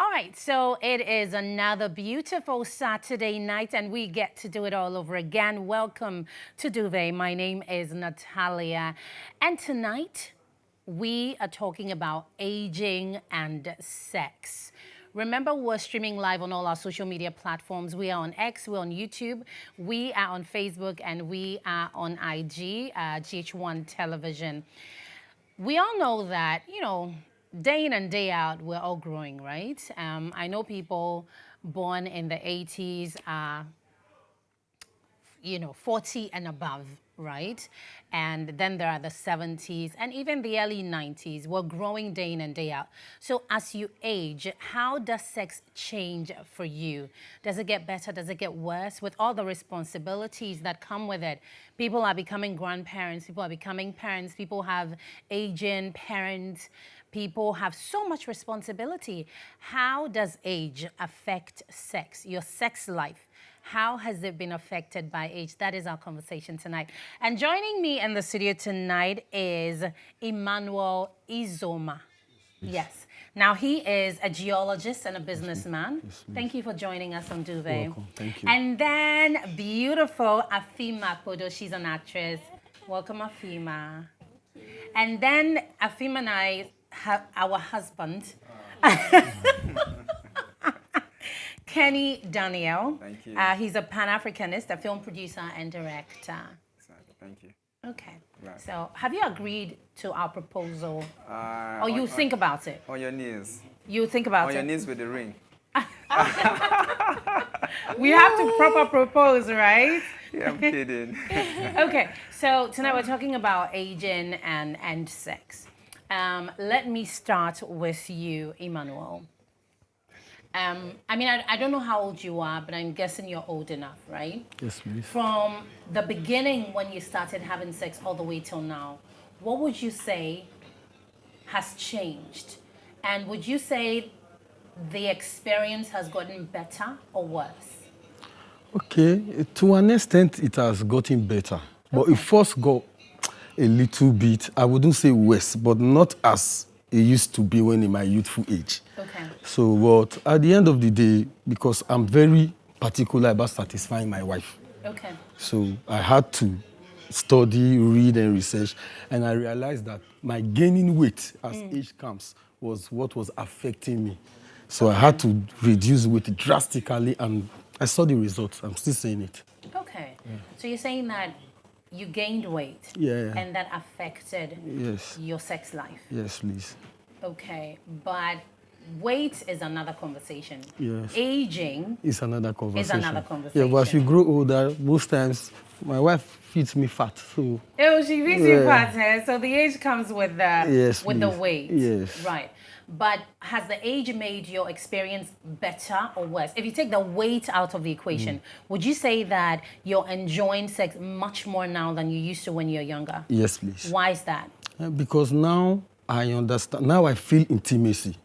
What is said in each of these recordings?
All right, so it is another beautiful Saturday night, and we get to do it all over again. Welcome to Duvet. My name is Natalia, and tonight we are talking about aging and sex. Remember, we're streaming live on all our social media platforms. We are on X, we're on YouTube, we are on Facebook, and we are on IG, GHOne Television. We all know that, day in and day out, we're all growing, right? I know people born in the 80s are 40 and above, right? And then there are the 70s and even the early 90s. We're growing day in and day out. So as you age, how does sex change for you? Does it get better? Does it get worse? With all the responsibilities that come with it, people are becoming grandparents, people are becoming parents, people have aging parents, people have so much responsibility. How does age affect sex, your sex life? How has it been affected by age? That is our conversation tonight. And joining me in the studio tonight is Emmanuel Izoma. Yes. Now, he is a geologist and a businessman. Yes, thank you for joining us on Duvet. Welcome. Thank you. And then beautiful Afima Kodo. She's an actress. Welcome, Afima. And then Afima and I have our husband. Kenny Daniel. Thank you. He's a Pan-Africanist, a film producer and director. Exactly. Thank you. Okay. Right. So have you agreed to our proposal? Or you on, think about it? On your knees. You think about On it? your knees with the ring. We have to proper propose, right? Yeah, I'm kidding. Okay. So tonight we're talking about aging and sex. Let me start with you, Emmanuel. I don't know how old you are, but I'm guessing you're old enough, right? Yes, please. From the beginning when you started having sex all the way till now, what would you say has changed? And would you say the experience has gotten better or worse? Okay, to an extent, it has gotten better. But it first got a little bit, I wouldn't say worse, but not as it used to be when in my youthful age. Okay. So, but at the end of the day, because I'm very particular about satisfying my wife, Okay. so I had to study, read, and research, and I realized that my gaining weight as age comes was what was affecting me. So I had to reduce weight drastically, and I saw the results. I'm still saying it. Okay. So you're saying that you gained weight. Yeah. And that affected Yes. your sex life. Yes, please. Okay. But weight is another conversation. Yes. Aging It's another conversation. conversation. Yeah, but as you grow older, most times my wife feeds me fat. So Oh, she feeds you fat, eh? So the age comes with the Yes, with the please. weight. Yes. Right. But has the age made your experience better or worse? If you take the weight out of the equation, would you say that you're enjoying sex much more now than you used to when you're younger? yes, please. Why is that? Because now I understand. Now I feel intimacy.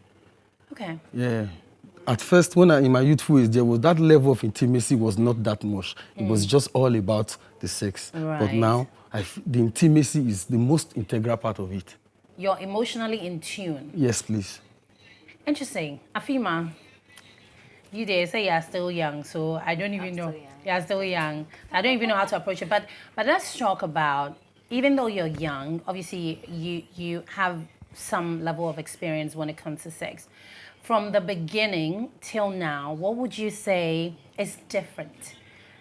Okay. Yeah. At first, when in my youthful age, there was that level of intimacy was not that much. It was just all about the sex. But Right. now, the intimacy is the most integral part of it. You're emotionally in tune. Yes, please. Interesting. Afima, you dare say you're still young, so I don't even know. You're still young. I don't even know how to approach it. But let's talk about, even though you're young, obviously you have some level of experience when it comes to sex. From the beginning till now, what would you say is different?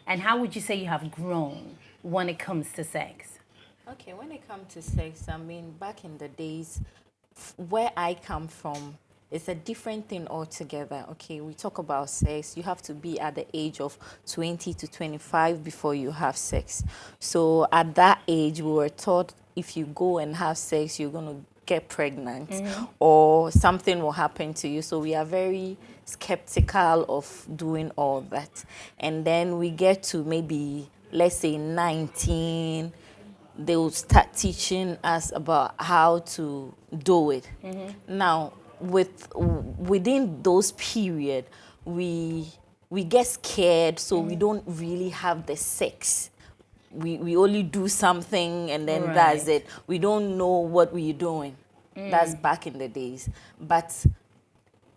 And how would you say you have grown when it comes to sex? Okay, when it comes to sex, back in the days, where I come from, it's a different thing altogether. Okay, we talk about sex. You have to be at the age of 20 to 25 before you have sex. So at that age, we were taught if you go and have sex, you're going to get pregnant or something will happen to you. So we are very skeptical of doing all that. And then we get to maybe, let's say 19, they will start teaching us about how to do it. Now, within those period, we get scared, so we don't really have the sex. We only do something and then that's it. We don't know what we're doing. That's back in the days. But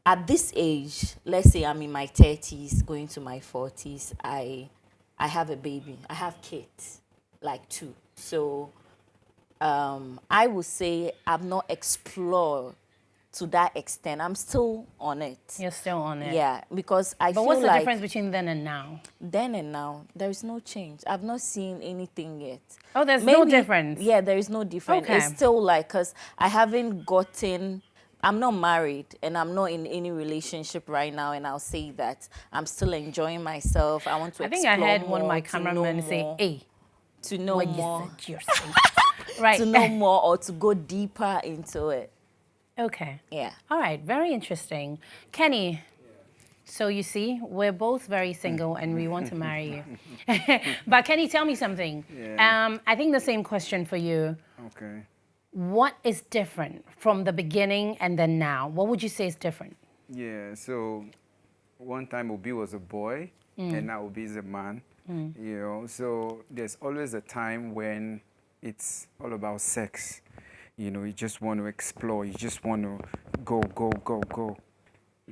at this age, let's say I'm in my 30s, going to my 40s, I have a baby. I have kids, like 2. So I would say I've not explored to that extent. I'm still on it. You're still on it. Yeah, because I But feel what's the like difference between then and now? then and now, there is no change. I've not seen anything yet. Oh, there's no difference? Yeah, there is no difference. Okay. It's still like, because I haven't gotten, I'm not married and I'm not in any relationship right now, and I'll say that I'm still enjoying myself. I want to I think I explore heard one of more, my to know cameramen say, more, hey, to know what more, you said, you're saying. Right. to know more, or to go deeper into it. Okay. Yeah. All right, very interesting. Kenny, so you see, we're both very single and we want to marry you. But Kenny, tell me something. Yeah. I think the same question for you. Okay. What is different from the beginning and then now? What would you say is different? Yeah, so one time Obi was a boy, and now Obi is a man. You know, so there's always a time when it's all about sex. You know, you just want to explore. You just want to go, go, go, go.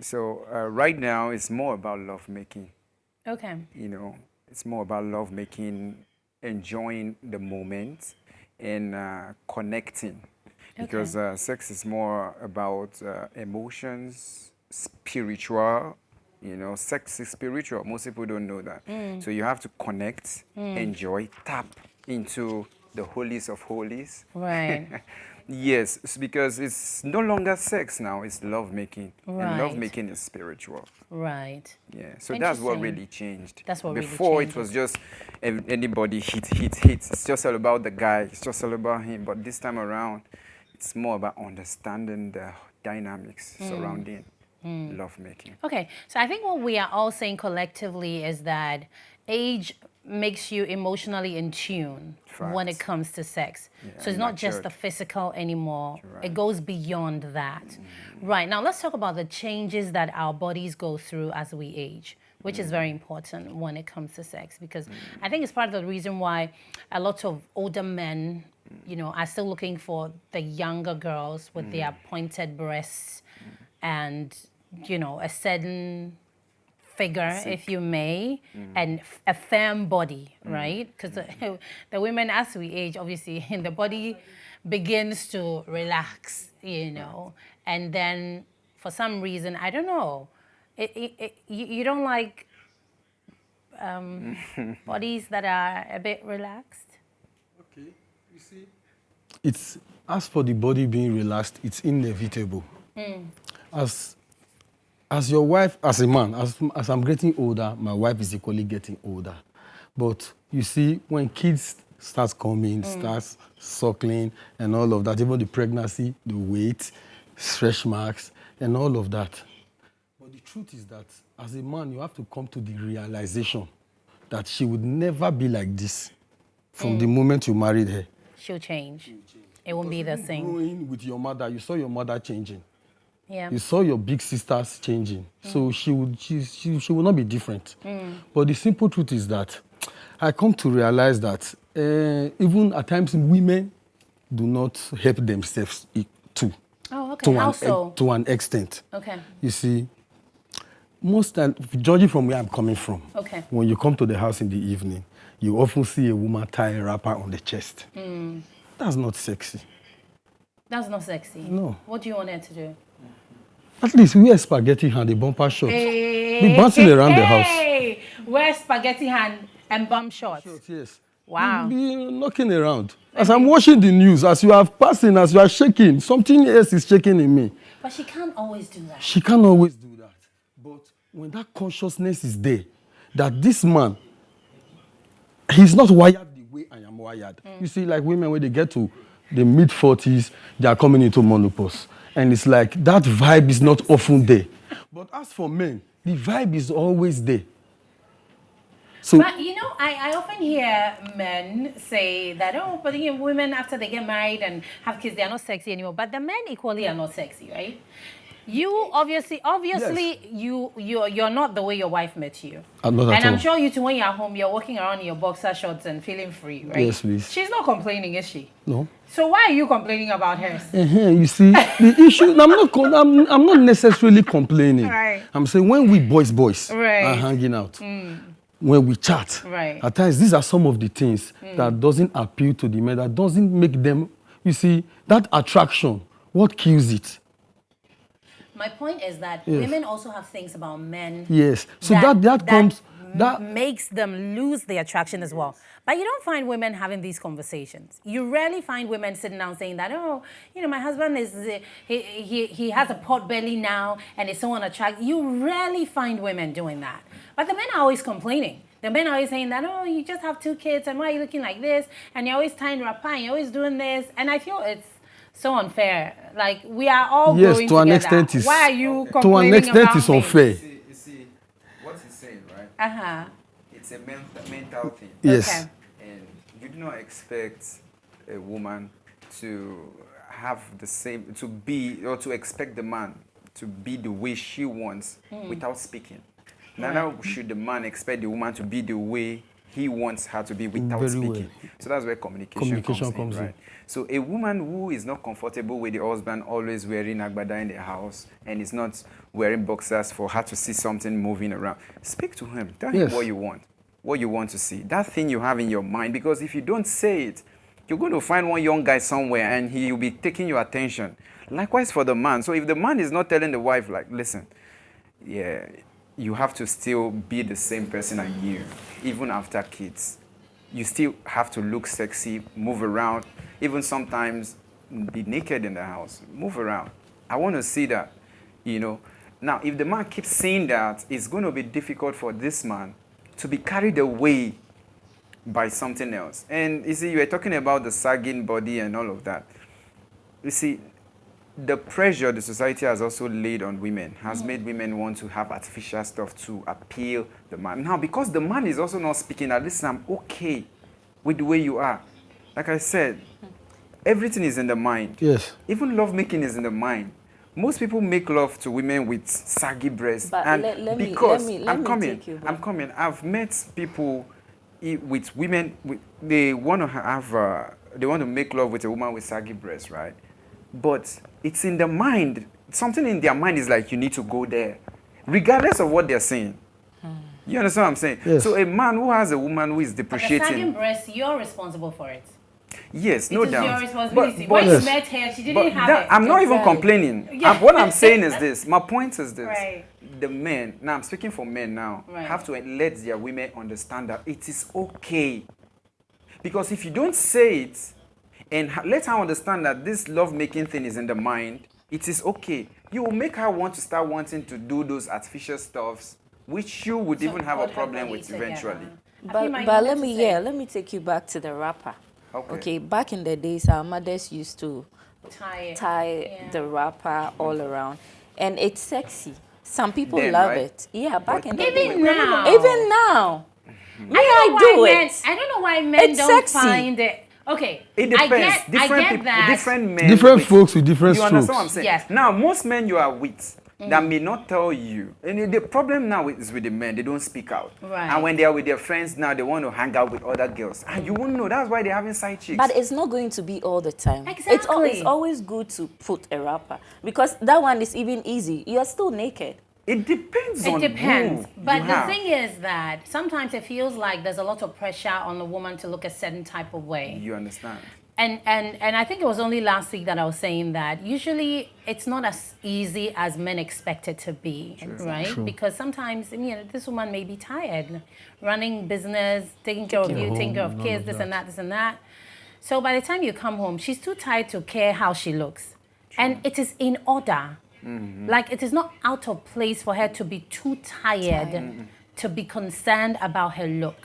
So right now, it's more about love making. Okay. You know, it's more about love making, enjoying the moment, and connecting. Because sex is more about emotions, spiritual. You know, sex is spiritual. Most people don't know that. So you have to connect, enjoy, tap into the holies of holies. Right. Yes, it's because it's no longer sex now, it's love making. And love Right. making is spiritual. Right. Yeah, so that's what Interesting. really changed. That's what really Before changed it was just anybody hit. It's just all about the guy. It's just all about him. But this time around, it's more about understanding the dynamics surrounding love making. Okay, so I think what we are all saying collectively is that age makes you emotionally in tune when it Facts. comes to sex. Yeah, So it's not just the matured. physical anymore. Right. It goes beyond that. Right, now let's talk about the changes that our bodies go through as we age, which is very important when it comes to sex, because I think it's part of the reason why a lot of older men, you know, are still looking for the younger girls with their pointed breasts and, you know, a certain figure, if you may, and a firm body, right? Because the women, as we age, obviously, the body begins to relax, you know, and then for some reason, I don't know, you don't like bodies that are a bit relaxed? Okay, you see, it's as for the body being relaxed, it's inevitable. As your wife, as a man, as I'm getting older, my wife is equally getting older. But you see, when kids start coming, starts suckling and all of that, even the pregnancy, the weight, stretch marks, and all of that. But the truth is that as a man, you have to come to the realization that she would never be like this from the moment you married her. She'll change. It won't be the Even same. growing with your mother, you saw your mother changing. Yeah. You saw your big sisters changing. So she will not be different. But the simple truth is that I come to realize that even at times women do not help themselves too. Oh, okay. How so? To an extent. Okay. You see, most time, judging from where I'm coming from, Okay. when you come to the house in the evening, you often see a woman tie a wrapper on the chest. That's not sexy. That's not sexy. No. What do you want her to do? At least wear spaghetti hand, a bumper short. Be bouncing around the house. Hey, wear spaghetti hand and bum shorts. Yes. Wow. Be knocking around. As I'm watching the news, as you are passing, as you are shaking, something else is shaking in me. But she can't always do that. She can't always do that. But when that consciousness is there, that this man, he's not wired the way I am wired. You see, like women, when they get to the mid-40s, they are coming into menopause. And it's like that vibe is not often there. But as for men, the vibe is always there. So, But you know, I often hear men say that, oh, but you know, women after they get married and have kids, they are not sexy anymore. But the men equally are not sexy, right? You obviously you're not the way your wife met you. Not at And I'm all. sure you too, when you're home, you're walking around in your boxer shorts and feeling free, right? Yes, please. She's not complaining, is she? No. So why are you complaining about hers? You see, the issue. I'm not necessarily complaining. Right. I'm saying when we boys Right. are hanging out, when we chat, Right. at times these are some of the things that doesn't appeal to the men, that doesn't make them. You see, that attraction, what kills it? My point is that Yes. women also have things about men. Yes. So that comes. That makes them lose the attraction as well. But you don't find women having these conversations. You rarely find women sitting down saying that, oh, my husband is, he has a pot belly now and is so unattractive. You rarely find women doing that. But the men are always complaining. The men are always saying that, oh, you just have 2 kids and why are you looking like this? And you're always tying rapa and you're always doing this. And I feel it's so unfair. Like, we are all yes, growing to an together. extent, is Why are you complaining to an extent about is me? unfair. You see, what he's saying, right? Uh-huh. It's a mental thing. Yes. Okay. And you do not expect a woman to have the same, to be, or to expect the man to be the way she wants without speaking. Neither should the man expect the woman to be the way he wants her to be without Very speaking. well. So that's where communication comes in, right? in. So a woman who is not comfortable with the husband always wearing agbada in the house and is not wearing boxers for her to see something moving around, speak to him. Tell him Yes. what you want to see. That thing you have in your mind, because if you don't say it, you're going to find one young guy somewhere and he will be taking your attention. Likewise for the man. So if the man is not telling the wife, like, listen, yeah, you have to still be the same person as you, even after kids. You still have to look sexy, move around, even sometimes be naked in the house, move around. I want to see that, Now, if the man keeps saying that, it's going to be difficult for this man to be carried away by something else. And you see, you were talking about the sagging body and all of that. You see, the pressure the society has also laid on women has made women want to have artificial stuff to appeal the man. Now, because the man is also not speaking, at least I'm okay with the way you are. Like I said, everything is in the mind. Yes. Even love making is in the mind. Most people make love to women with saggy breasts. But And let me take you back. I'm coming. I've met people with women, they want to make love with a woman with saggy breasts, right? But it's in the mind. Something in their mind is like, you need to go there, regardless of what they're saying. You understand what I'm saying? Yes. So a man who has a woman who is The depreciating. sagging breast, you're responsible for it. Yes, It no is doubt. your responsibility. But When Yes. you met her, she But didn't have that, it. I'm not even Exactly. complaining. Yeah. What I'm saying is this. My point is this. Right. The men, now I'm speaking for men now, Right. have to let their women understand that it is okay. Because if you don't say it and let her understand that this love-making thing is in the mind, it is okay. You will make her want to start wanting to do those artificial stuffs, which you would even have a Put her problem body with together. eventually. But let me take you back to the wrapper. Okay, back in the days, our mothers used to tie the wrapper all around, and it's sexy. Some people Then, love right? it. Yeah, back But in the Even day. now. Even now. Me, I I do men, it. I don't know why men It's don't sexy. find it. Okay, It depends. I Different get people, that. different men. Different folks with different You understand strokes. what I'm saying? Yes. Now, most men you are with that may not tell you. And the problem now is with the men. They don't speak out. Right. And when they are with their friends now, they want to hang out with other girls. And you won't know. That's why they're having side chicks. But it's not going to be all the time. Exactly. It's always good to put a wrapper because that one is even easy. You are still naked. it depends It on depends. who But you the have. thing is that sometimes it feels like there's a lot of pressure on the woman to look a certain type of way. You understand? And I think it was only last week that I was saying that usually it's not as easy as men expect it to be, right? True. Because sometimes, this woman may be tired, running business, taking care of you, taking care of kids, this and that. So by the time you come home, she's too tired to care how she looks. And it is in order. Like, it is not out of place for her to be too tired to be concerned about her look.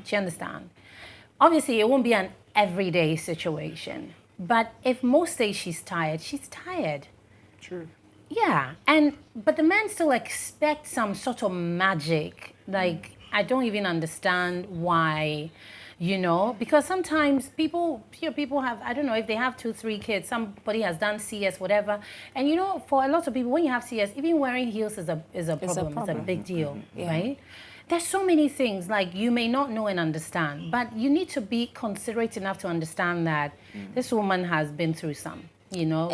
Do you understand? Obviously, it won't be an everyday situation. But if most days she's tired, she's tired. True. Yeah. But the men still expect some sort of magic. Like, I don't even understand why. You know, because sometimes people have, I don't know, if they have 2, 3 kids, somebody has done CS, whatever. And you know, for a lot of people, when you have CS, even wearing heels is a problem. It's a big deal, right? There's so many things like you may not know and understand, but you need to be considerate enough to understand that this woman has been through some. You know,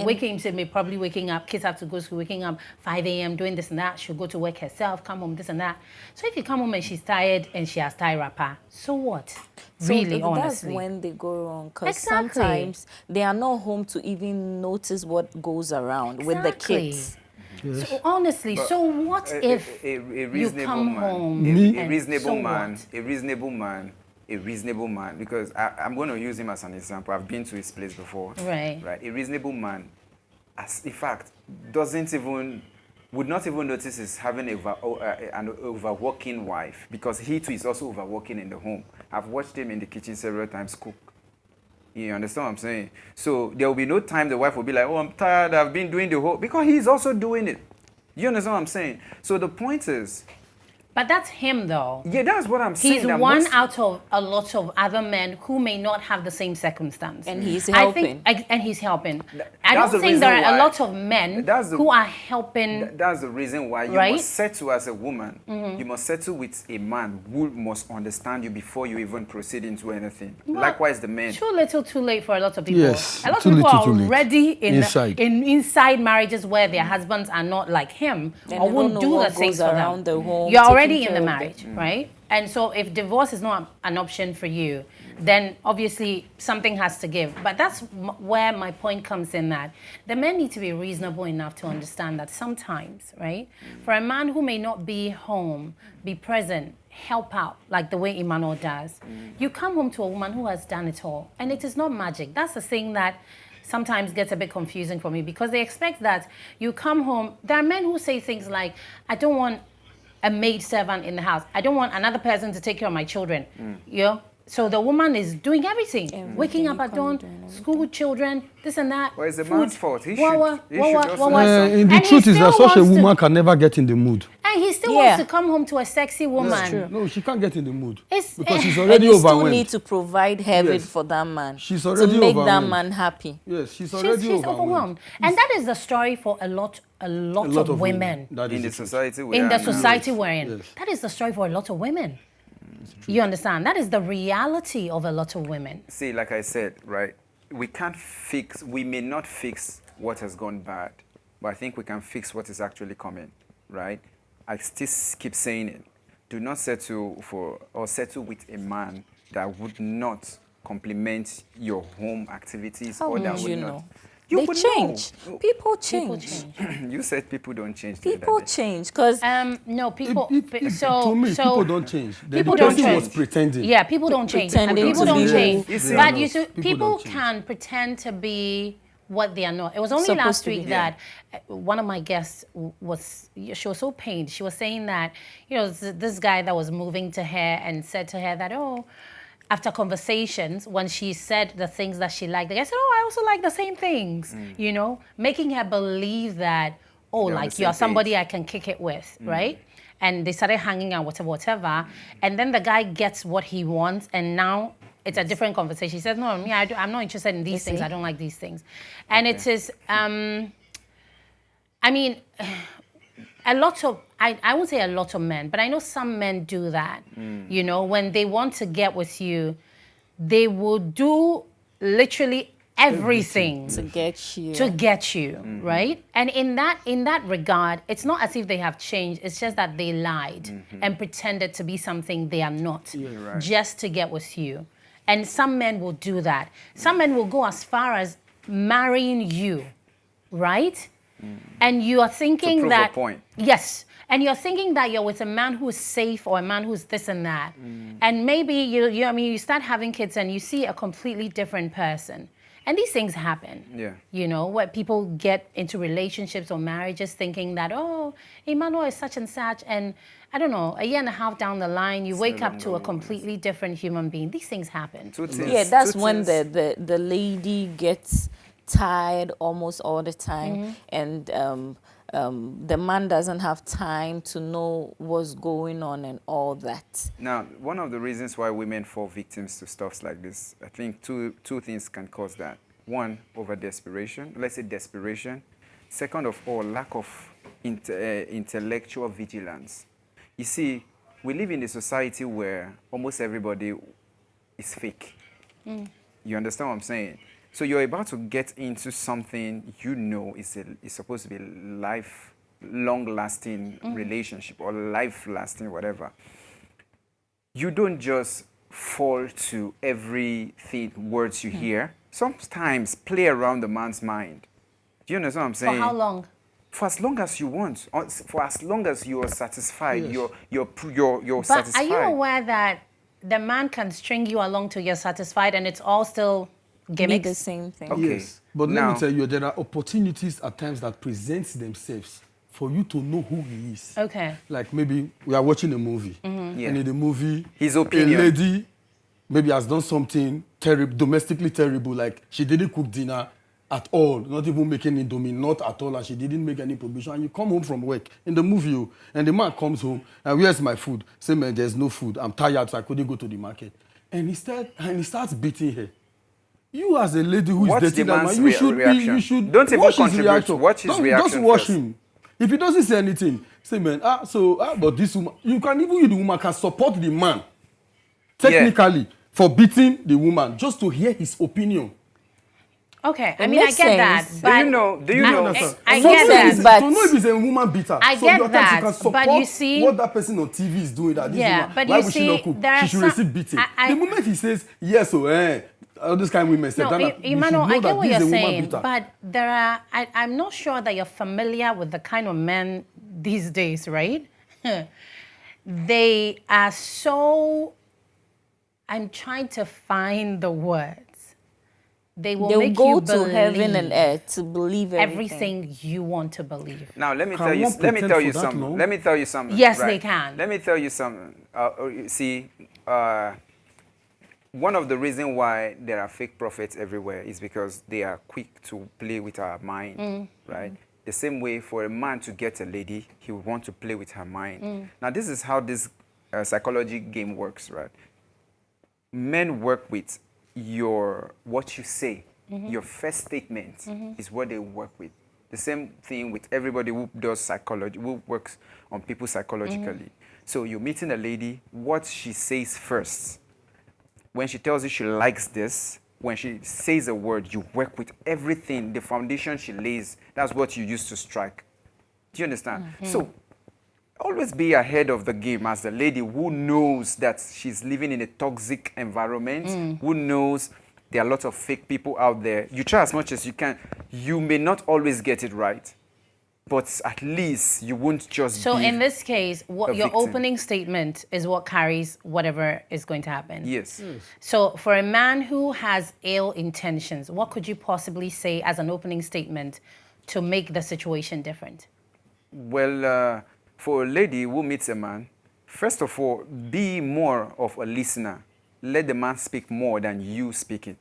probably waking up, kids have to go to school, waking up 5 a.m., doing this and that. She'll go to work herself, come home, this and that. So if you come home and she's tired and she has tie wrapper, so what? So Really, that's honestly. when they go wrong, because Exactly. sometimes they are not home to even notice what goes around with the kids. Yes. So honestly, so what if a you reasonable come man, home a and reasonable so man, what? a reasonable man, because I'm going to use him as an example. I've been to his place before. Right. Right. A reasonable man, in fact, would not even notice he's having an overworking wife, because he too is also overworking in the home. I've watched him in the kitchen several times cook. You understand what I'm saying? So there will be no time the wife will be like, oh, I'm tired, I've been doing the whole, because he's also doing it. You understand what I'm saying? So the point is, But that's him, though. yeah, that's what I'm saying. He's that one most- out of a lot of other men who may not have the same circumstance. And he's I think, helping. and he's helping. that's I don't the think there reason are a why- lot of men that's the- who are helping. That's the reason why you Right? must settle as a woman. You must settle with a man who must understand you before you even proceed into anything. Likewise, the men. Too little, too late for a lot of people. Yes, A lot too of people little, are too late. already Inside. inside marriages where their husbands are not like him Then or they won't don't know do the what things goes for around them. the home, You're taking already in care the of marriage, right? And so if divorce is not an option for you, then obviously something has to give. But that's where my point comes in, that the men need to be reasonable enough to understand that sometimes, right, for a man who may not be home, be present, help out like the way Emmanuel does, you come home to a woman who has done it all. And it is not magic. That's the thing that sometimes gets a bit confusing for me, because they expect that you come home. There are men who say things like, I don't want a maid servant in the house. I don't want another person to take care of my children. You know? So the woman is doing everything. Waking up at dawn, school children, this and that. Well, it's the food, man's fault. He wah, should- wah, he wah, should wah, also wah, wah. do something. And the And he truth is that still such a wants to- woman can never get in the mood. And he still Yeah. wants to come home to a sexy woman. true. No, she can't get in the mood It's- because she's And already you still overwhelmed. need to provide heaven Yes. for that man. She's to already make that overwhelmed. man happy. Yes, she's already She's overwhelmed. And that is the story for a lot of women. That In is the the truth. society we In are the now. society we're in. Yes. That is the story for a lot of women. You understand? That is the reality of a lot of women. See, like I said, right, we may not fix what has gone bad, but I think we can fix what is actually coming, right? I still keep saying it. Do not settle with a man that would not complement your home activities How or that would would you not. know? You They would change. know. People People change. change. You said people don't change. the other People day. change because No, people. To me, people don't change. The People don't person change. was pretending. Yeah, people don't change. Pretending People to don't be change. who they But are you not. see, People people don't change. can pretend to be what they are not. It was only Supposed last to be. week that one of my guests she was so pained. She was saying that, you know, this guy that was moving to her and said to her that, oh, after conversations, when she said the things that she liked, the guy said, oh, I also like the same things, you know, making her believe that, oh, They're on like the you're same somebody page. I can kick it with, right? And they started hanging out, whatever. And then the guy gets what he wants, and now it's a different conversation. He says, no, me, I'm not interested in these things. see? I don't like these things. And it is, I mean, a lot of, I won't say a lot of men, but I know some men do that. You know, when they want to get with you, they will do literally everything to get you. to get you, right? And in that regard, it's not as if they have changed. It's just that they lied and pretended to be something they are not, right. just to get with you. And some men will do that. Some men will go as far as marrying you, right? And you are thinking prove a that point. yes, and you're thinking that you're with a man who's safe or a man who's this and that, and maybe you start having kids and you see a completely different person. And these things happen. Yeah. You know, where people get into relationships or marriages thinking that, oh, Emmanuel is such and such. And I don't know, a year and a half down the line, you wake up to a completely different human being. These things happen. Two things- Yeah, that's two when things- the lady gets tired almost all the time, and the man doesn't have time to know what's going on and all that. Now, one of the reasons why women fall victims to stuff like this, I think two things can cause that. One, over desperation. Let's say desperation. Second of all, lack of intellectual vigilance. You see, we live in a society where almost everybody is fake. You understand what I'm saying? So you're about to get into something you know is supposed to be long-lasting relationship or life-lasting, whatever. You don't just fall to everything, words you hear. Sometimes play around the man's mind. Do you understand what I'm saying? For how long? For as long as you want, for as long as you are satisfied, Yes. you're But satisfied. are you aware that the man can string you along till you're satisfied and it's all still Be gimmicks? the same thing. Okay. Yes. But let Now- me tell you, there are opportunities at times that present themselves for you to know who he is. Okay. Like maybe we are watching a movie, Yeah. and in the movie, His opinion. a lady maybe has done something terrible, domestically terrible, like she didn't cook dinner at all, not even making indomie, not at all, and she didn't make any provision. And you come home from work in the movie, and the man comes home, and where's my food? Say, man, there's no food. I'm tired, so I couldn't go to the market. And he starts beating her. You as a lady who is Watch the dating that man's man, reaction. you should Don't even watch his contribute. reaction. Watch his Just reaction watch first. him. If he doesn't say anything, say, man, but this woman, you can even, you the woman can support the man technically for beating the woman just to hear his opinion. Okay, I It mean, I makes get that. sense. But Do you know? I So get know that. if but- to know if it's a woman beater. I so get your times that, you can support but you see- what that person on TV is doing. That this Yeah, woman, but why you would she see, not cook? there are She should some- receive beating. I- The moment he says yes, all these kind of women say, No, "Dana, you Emmanuel, should know I get that what this you're is a woman saying, beater." but there are. I'm not sure that you're familiar with the kind of men these days, right? They are so. I'm trying to find the words. They will They'll make go you to believe heaven and earth to believe everything. everything you want to believe. Now let me Can tell you. one Let me pretend tell for you that something. long? Let me tell you something. Yes, they can. Let me tell you something. See, one of the reasons why there are fake prophets everywhere is because they are quick to play with our mind, right? The same way for a man to get a lady, he would want to play with her mind. Now this is how this psychology game works, right? Men work with what you say. Your first statement is what they work with. The same thing with everybody who does psychology, who works on people psychologically. So you're meeting a lady, what she says first. When she tells you she likes this, when she says a word, you work with everything, the foundation she lays. That's what you use to strike. Do you understand? So always be ahead of the game as a lady who knows that she's living in a toxic environment, who knows there are lots of fake people out there. You try as much as you can. You may not always get it right, but at least you won't just So be in this case, what a your victim. opening statement is what carries whatever is going to happen. Yes. So for a man who has ill intentions, what could you possibly say as an opening statement to make the situation different? Well, for a lady who meets a man, first of all, be more of a listener. Let the man speak more than you speaking.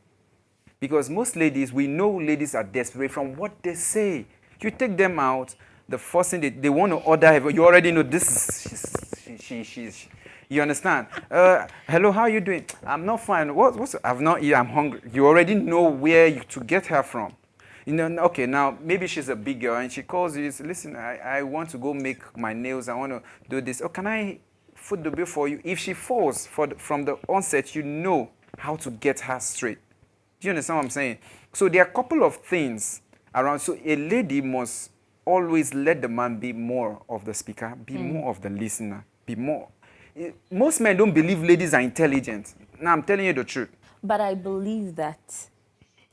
Because most ladies, we know ladies are desperate from what they say. You take them out, the first thing they want to order, you already know this is, she's, you understand? Hello, how are you doing? I'm not fine. I've not eaten, I'm hungry. You already know where to get her from. You know, okay, now maybe she's a big girl and she calls you, listen, I want to go make my nails, I want to do this. Oh, can I foot the bill for you? If she falls from the onset, you know how to get her straight. Do you understand what I'm saying? So there are a couple of things around. So a lady must always let the man be more of the speaker, be more of the listener, be more. Most men don't believe ladies are intelligent. Now I'm telling you the truth. But I believe that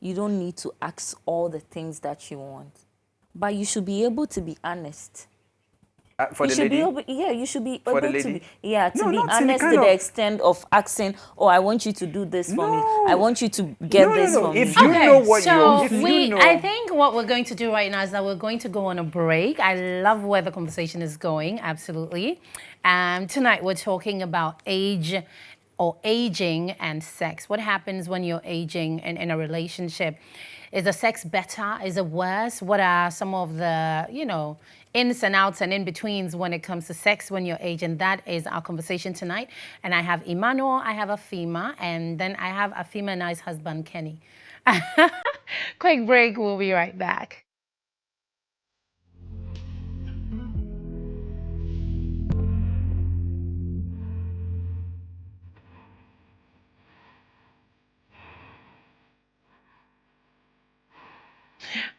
you don't need to ask all the things that you want. But you should be able to be honest. For you the should lady, be able, you should be For the able to lady? be, to No, be not in the honest kind to the of- extent of asking, oh, I want you to do this for me. No. I want you to get No, this for if me. you know what so if you we, know, I think what we're going to do right now is that we're going to go on a break. I love where the conversation is going, absolutely. Tonight we're talking about age or aging and sex. What happens when you're aging in a relationship? Is the sex better? Is it worse? What are some of the, ins and outs and in-betweens when it comes to sex when you're aging? That is our conversation tonight. And I have Emmanuel, I have Afima, and then I have Afima and I's husband, Kenny. Quick break, we'll be right back.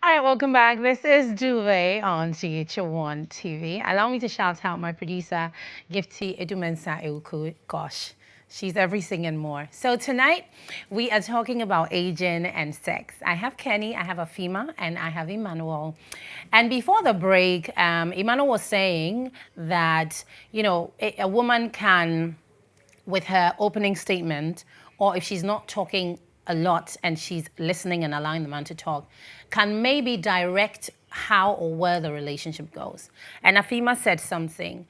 All right, welcome back. This is GHOne on GHOne TV. Allow me to shout out my producer, Gifty Edumensa Euku. Gosh, she's everything and more. So tonight, we are talking about aging and sex. I have Kenny, I have Afima, and I have Emmanuel. And before the break, Emmanuel was saying that, a woman can, with her opening statement, or if she's not talking a lot and she's listening and allowing the man to talk, can maybe direct how or where the relationship goes. And Afima said something.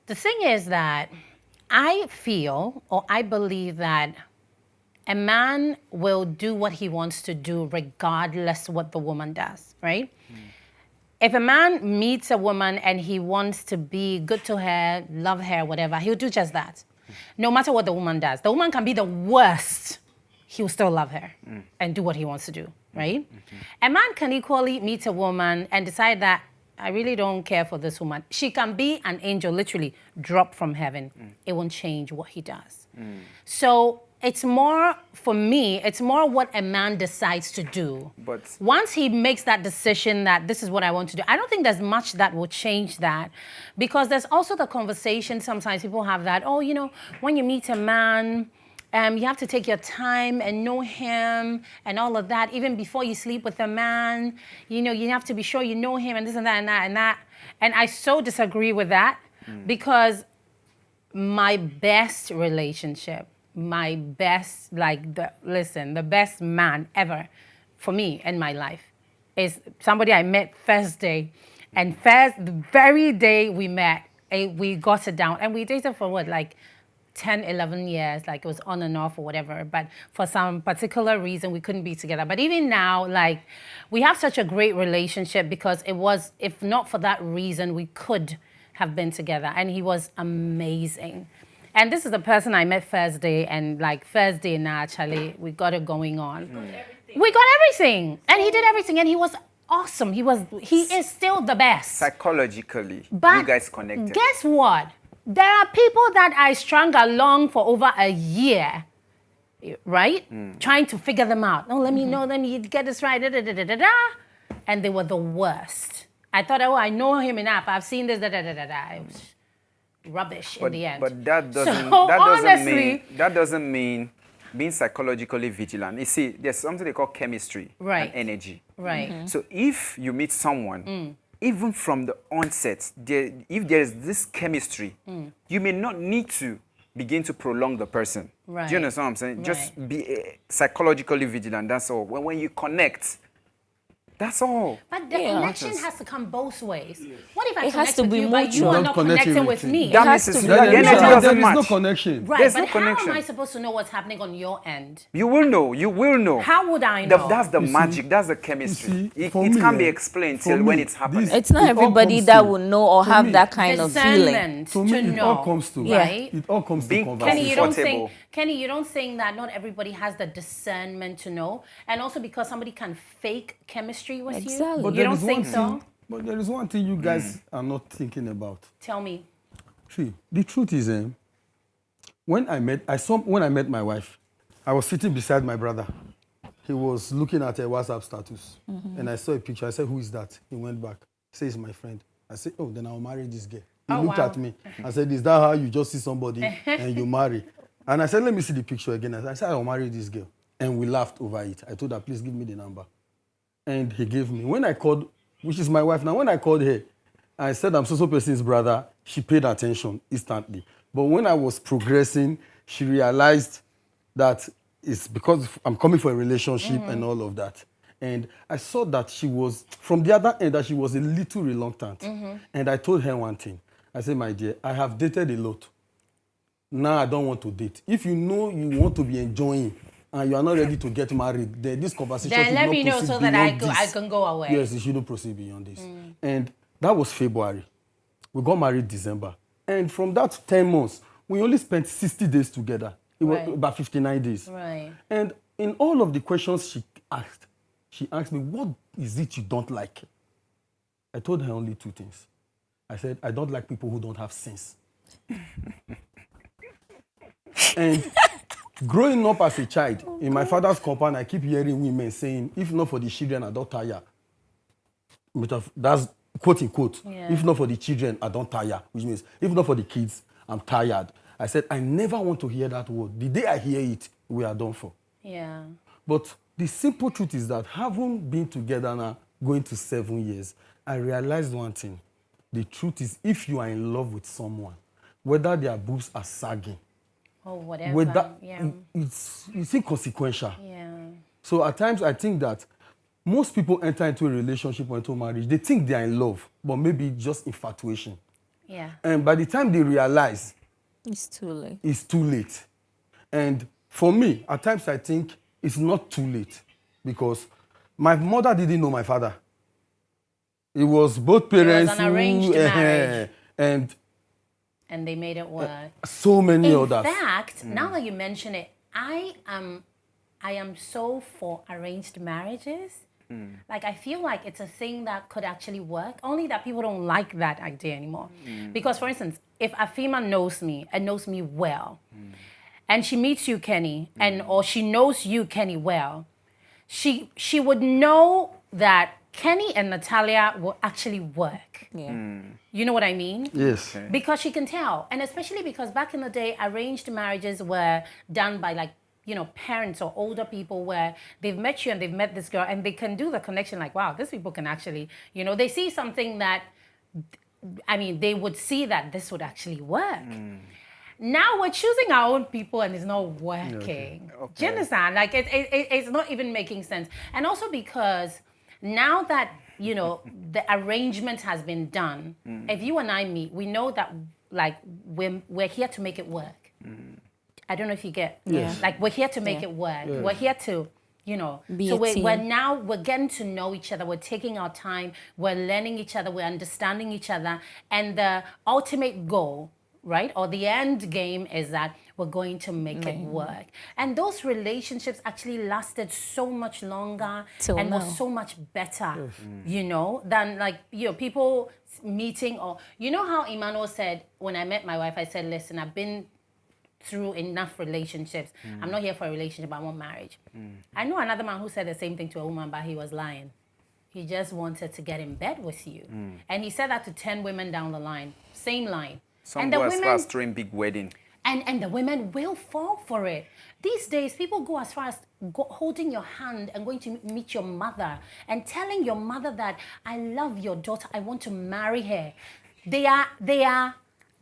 The thing is that I feel or I believe that a man will do what he wants to do regardless what the woman does, right? If a man meets a woman and he wants to be good to her, love her, whatever, he'll do just that. No matter what the woman does. The woman can be the worst. He will still love her and do what he wants to do, right? A man can equally meet a woman and decide that I really don't care for this woman. She can be an angel, literally drop from heaven. It won't change what he does. So it's more, for me, it's more what a man decides to do. But once he makes that decision that this is what I want to do, I don't think there's much that will change that, because there's also the conversation sometimes people have that, when you meet a man, you have to take your time and know him and all of that. Even before you sleep with a man, you have to be sure you know him and this and that and that and that. And I so disagree with that because my best relationship, my best, the best man ever for me in my life is somebody I met first day. And the very day we met, we got it down. And we dated for 10, 11 years, it was on and off or whatever. But for some particular reason, we couldn't be together. But even now, we have such a great relationship because it was, if not for that reason, we could have been together. And he was amazing. And this is the person I met first day, and first day now, actually, we got it going on. We got everything. And he did everything, and he was awesome. He is still the best. Psychologically, but you guys connected. Guess what? There are people that I strung along for over a year, right? Trying to figure them out. Let me get this right, and they were the worst. I thought, I know him enough. I've seen this, It was rubbish in the end. But that doesn't mean being psychologically vigilant. You see, there's something they call chemistry and energy. Right. So if you meet someone, even from the onset, if there's this chemistry, you may not need to begin to prolong the person. Right. Do you understand what I'm saying? Right. Just be psychologically vigilant, that's all. When you connect, that's all. But the connection has to come both ways. Yes. What if I connect with you, but you are not connecting with me? That means the energy doesn't match. There's no connection. Right, there's but no how connection. am I supposed to know what's happening on your end? You will know. How would I know? That's the magic, that's the chemistry. It can't be explained till when it's happening. It's not everybody that will know or have that kind of feeling. For me, it all comes to right? It all comes to conversation. Kenny, you don't think that not everybody has the discernment to know, and also because somebody can fake chemistry with you. But you don't think so? But there is one thing you guys are not thinking about. Tell me. See, the truth is, when I met my wife, I was sitting beside my brother. He was looking at a WhatsApp status, and I saw a picture. I said, "Who is that?" He went back. He said, "It's my friend." I said, "Oh, then I'll marry this girl." He looked at me. I said, "Is that how you just see somebody and you marry?" And I said, "Let me see the picture again." I said, "I'll marry this girl." And we laughed over it. I told her, "Please give me the number." And he gave me. When I called, which is my wife now, when I called her, I said, "I'm so person's brother." She paid attention instantly. But when I was progressing, she realized that it's because I'm coming for a relationship and all of that. And I saw that she was, from the other end, that she was a little reluctant. And I told her one thing. I said, "My dear, I have dated a lot. now I don't want to date. If you know you want to be enjoying and you are not ready to get married, then this conversation Then should let not me know proceed so that beyond I this. can go away. Yes, it shouldn't proceed beyond this. And that was February. We got married December. And from that 10 months, we only spent 60 days together. It was Right. about 59 days. Right. And in all of the questions she asked me, what is it you don't like? I told her only 2 things. I said, I don't like people who don't have sense. And growing up as a child, in my father's compound, I keep hearing women saying, if not for the children, I don't tire. That's quote unquote. Yeah. If not for the children, I don't tire. Which means, if not for the kids, I'm tired. I said, I never want to hear that word. The day I hear it, we are done for. Yeah. But the simple truth is that having been together now, going to 7 years, I realized one thing. The truth is, if you are in love with someone, whether their boobs are sagging, Or whatever. whether Yeah. it's inconsequential. Yeah. So at times I think that most people enter into a relationship or into marriage, they think they are in love, but maybe just infatuation. Yeah. And by the time they realize, It's too late. it's too late. And for me, at times I think it's not too late because my mother didn't know my father. It was both parents an arranged marriage. and And they made it work. so many In others. fact, now that you mention it, I am so for arranged marriages. Like, I feel like it's a thing that could actually work, only that people don't like that idea anymore. Because, for instance, if a female knows me and knows me well, and she meets you, Kenny, or she knows you, Kenny, well, she would know that Kenny and Natalia will actually work. Yeah. You know what I mean? Yes. Because she can tell. And especially because back in the day, arranged marriages were done by, like, you know, parents or older people where they've met you and they've met this girl and they can do the connection like, wow, these people can actually, you know, they see something that, I mean, they would see that this would actually work. Now we're choosing our own people and it's not working. Do you understand? Like, it's not even making sense. And also because now that, you know, the arrangement has been done, if you and I meet, we know that, like, we're here to make it work. I don't know if you get, Yes. like, we're here to make it work. Yes. We're here to, you know, Be so a team. we're getting to know each other. We're taking our time. We're learning each other. We're understanding each other. And the ultimate goal, right, or the end game is that we're going to make it work. And those relationships actually lasted so much longer Till and now. was so much better, you know, than, like, you know, people meeting, or, you know how Emmanuel said, when I met my wife, I said, listen, I've been through enough relationships. I'm not here for a relationship, I want marriage. I know another man who said the same thing to a woman, but he was lying. He just wanted to get in bed with you. And he said that to 10 women down the line, same line. Some and the go as far women, as throwing big wedding. and the women will fall for it. These days, people go as far as holding your hand and going to meet your mother and telling your mother that, I love your daughter, I want to marry her. They are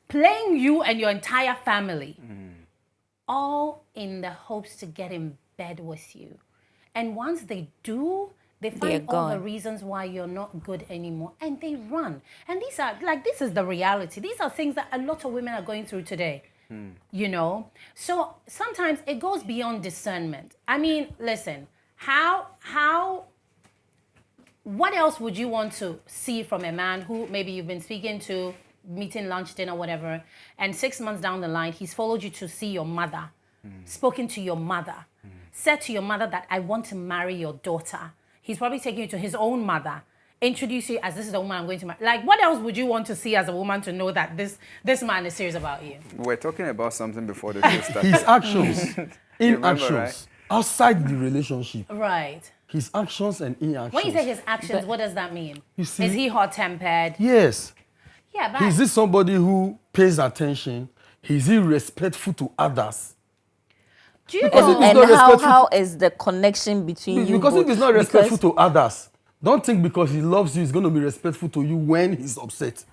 playing you and your entire family, all in the hopes to get in bed with you. And once they do, they They're find all the gone. reasons why you're not good anymore, and they run. And these are, like, this is the reality. These are things that a lot of women are going through today. You know? So sometimes it goes beyond discernment. I mean, listen, what else would you want to see from a man who maybe you've been speaking to, meeting, lunch, dinner, whatever, and 6 months down the line, he's followed you to see your mother, spoken to your mother, said to your mother that, I want to marry your daughter. He's probably taking you to his own mother, introduce you as, this is the woman I'm going to marry. Like, what else would you want to see as a woman to know that this man is serious about you? We're talking about something before the show started. His actions, remember, inactions, right? outside the relationship, Right. his actions and inactions. When you say his actions, what does that mean? You see- Is he hot-tempered? Yes. Yeah, but Is this somebody who pays attention? Is he respectful to others? do you Because know? it is And not respectful how is the connection between you Because both? if he's not respectful Because to others, don't think because he loves you, he's going to be respectful to you when he's upset.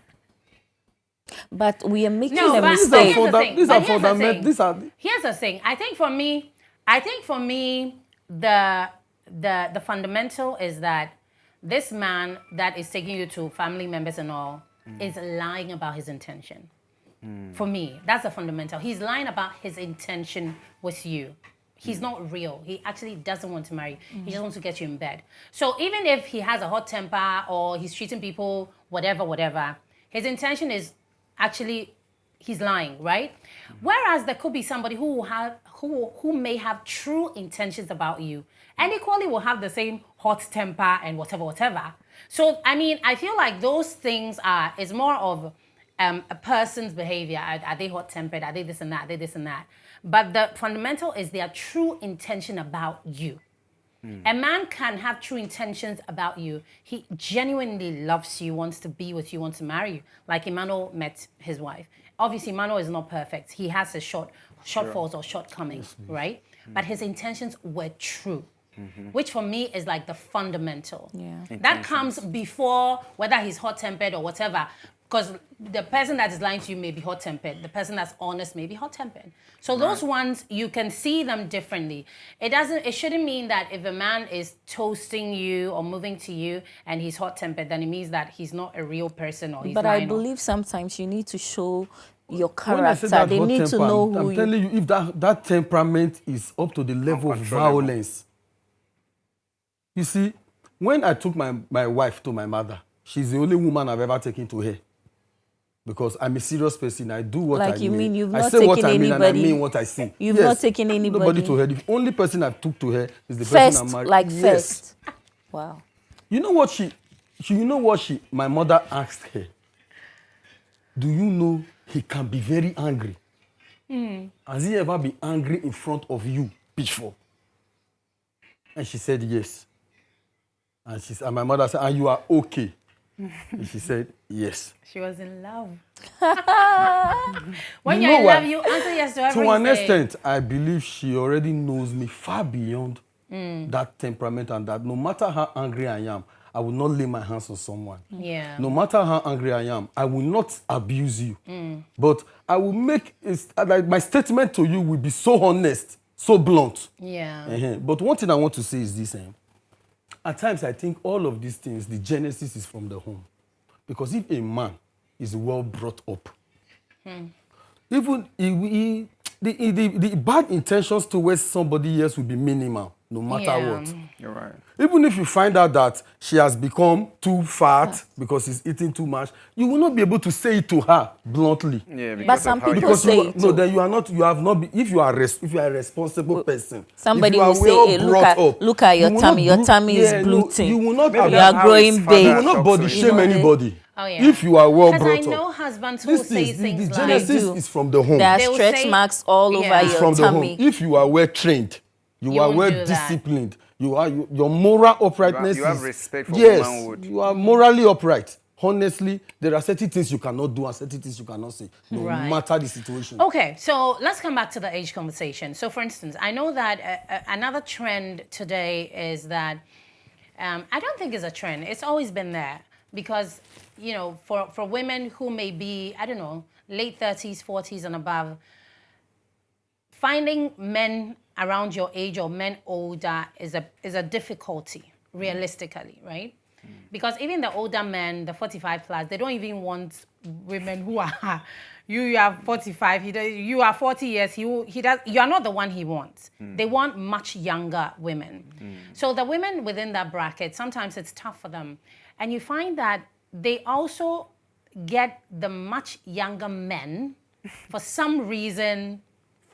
But we are making No, a but These are here's mistake. the thing. these But are here's the fundamental. thing. These are Here's the thing. I think for me, the fundamental is that this man that is taking you to family members and all is lying about his intention. For me, that's a fundamental. He's lying about his intention with you. He's not real. He actually doesn't want to marry. He just wants to get you in bed. So even if he has a hot temper or he's treating people whatever, his intention is actually he's lying, right? Whereas there could be somebody who may have true intentions about you and equally will have the same hot temper and whatever. So I mean, I feel like those things is more of a person's behavior. Are they hot-tempered? Are they this and that? Are they this and that? But the fundamental is their true intention about you. A man can have true intentions about you. He genuinely loves you, wants to be with you, wants to marry you. Like Emmanuel met his wife. Obviously, Emmanuel is not perfect. He has his shortfalls or shortcomings, right? But his intentions were true. Which for me is like the fundamental. That comes before whether he's hot-tempered or whatever. Because the person that is lying to you may be hot-tempered. The person that's honest may be hot-tempered. So those ones, you can see them differently. It shouldn't mean that if a man is toasting you or moving to you and he's hot-tempered, then it means that he's not a real person or he's But lying. I believe sometimes you need to show your When I say character. that They hot need to temper, know who I'm telling you, if that temperament is up to the level of Uncontrollable. violence. You see, when I took my wife to my mother, she's the only woman I've ever taken to her. Because I'm a serious person. I do what I mean. Like you mean you've I not say what taken I mean and I anybody- mean what I say. You've not taken anybody- Nobody to her. The only person I took to her is the person First, I'm married. like Yes. first. Wow. You know what my mother asked her? Do you know he can be very angry? Has he ever been angry in front of you before? And she said yes. And my mother said, and you are okay? And she said yes. She was in love. You When know you're in what? love, you answer yes to everything. To an extent, I believe she already knows me far beyond that temperament, and that no matter how angry I am, I will not lay my hands on someone. Yeah. No matter how angry I am, I will not abuse you. But I will make like my statement to you will be so honest, so blunt. Yeah. But one thing I want to say is this. At times, I think all of these things, the genesis is from the home. Because if a man is well brought up, even the bad intentions towards somebody else will be minimal, no matter what. You're right. Even if you find out that she has become too fat because she's eating too much, you will not be able to say it to her bluntly. Yeah, because But some of how you- people Because say you, it no, too. then you have not been. If you are a responsible person, Somebody if you are will say, well "Hey, brought up, look at your you will tummy. not Your tummy is no, bloating. you will not. Maybe have- You that's are how growing his father big." you will not talks body to shame him. anybody. Oh, yeah. If you are well Because brought I know up. husbands who This say is things the like, genesis do. is from the home. There are They will stretch say- marks all Yeah. over It's It's your from the home. tummy. If you are well trained, you You are won't well do that. disciplined, your moral uprightness You have is respect for yes, womanhood. you are morally upright. Honestly, there are certain things you cannot do and certain things you cannot say, no Right. matter the situation. Okay, so let's come back to the age conversation. So, for instance, I know that another trend today is that I don't think it's a trend. It's always been there because, you know, for women who may be, I don't know, late 30s, 40s and above, finding men around your age or men older is a difficulty, realistically, right? Because even the older men, the 45 plus, they don't even want women who are, you are 45, you are 40 years, he does, you are not the one he wants. They want much younger women. So the women within that bracket, sometimes it's tough for them. And you find that they also get the much younger men for some reason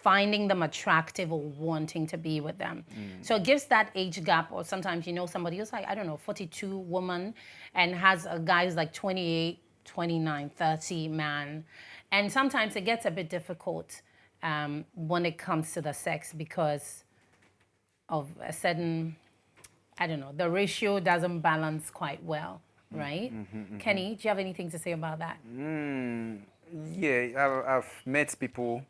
finding them attractive or wanting to be with them. So it gives that age gap, or sometimes you know somebody who's like, I don't know, 42 woman and has a guy who's like 28, 29, 30 man. And sometimes it gets a bit difficult when it comes to the sex because of a certain, I don't know, the ratio doesn't balance quite well, right? Kenny, do you have anything to say about that? Yeah, I've met people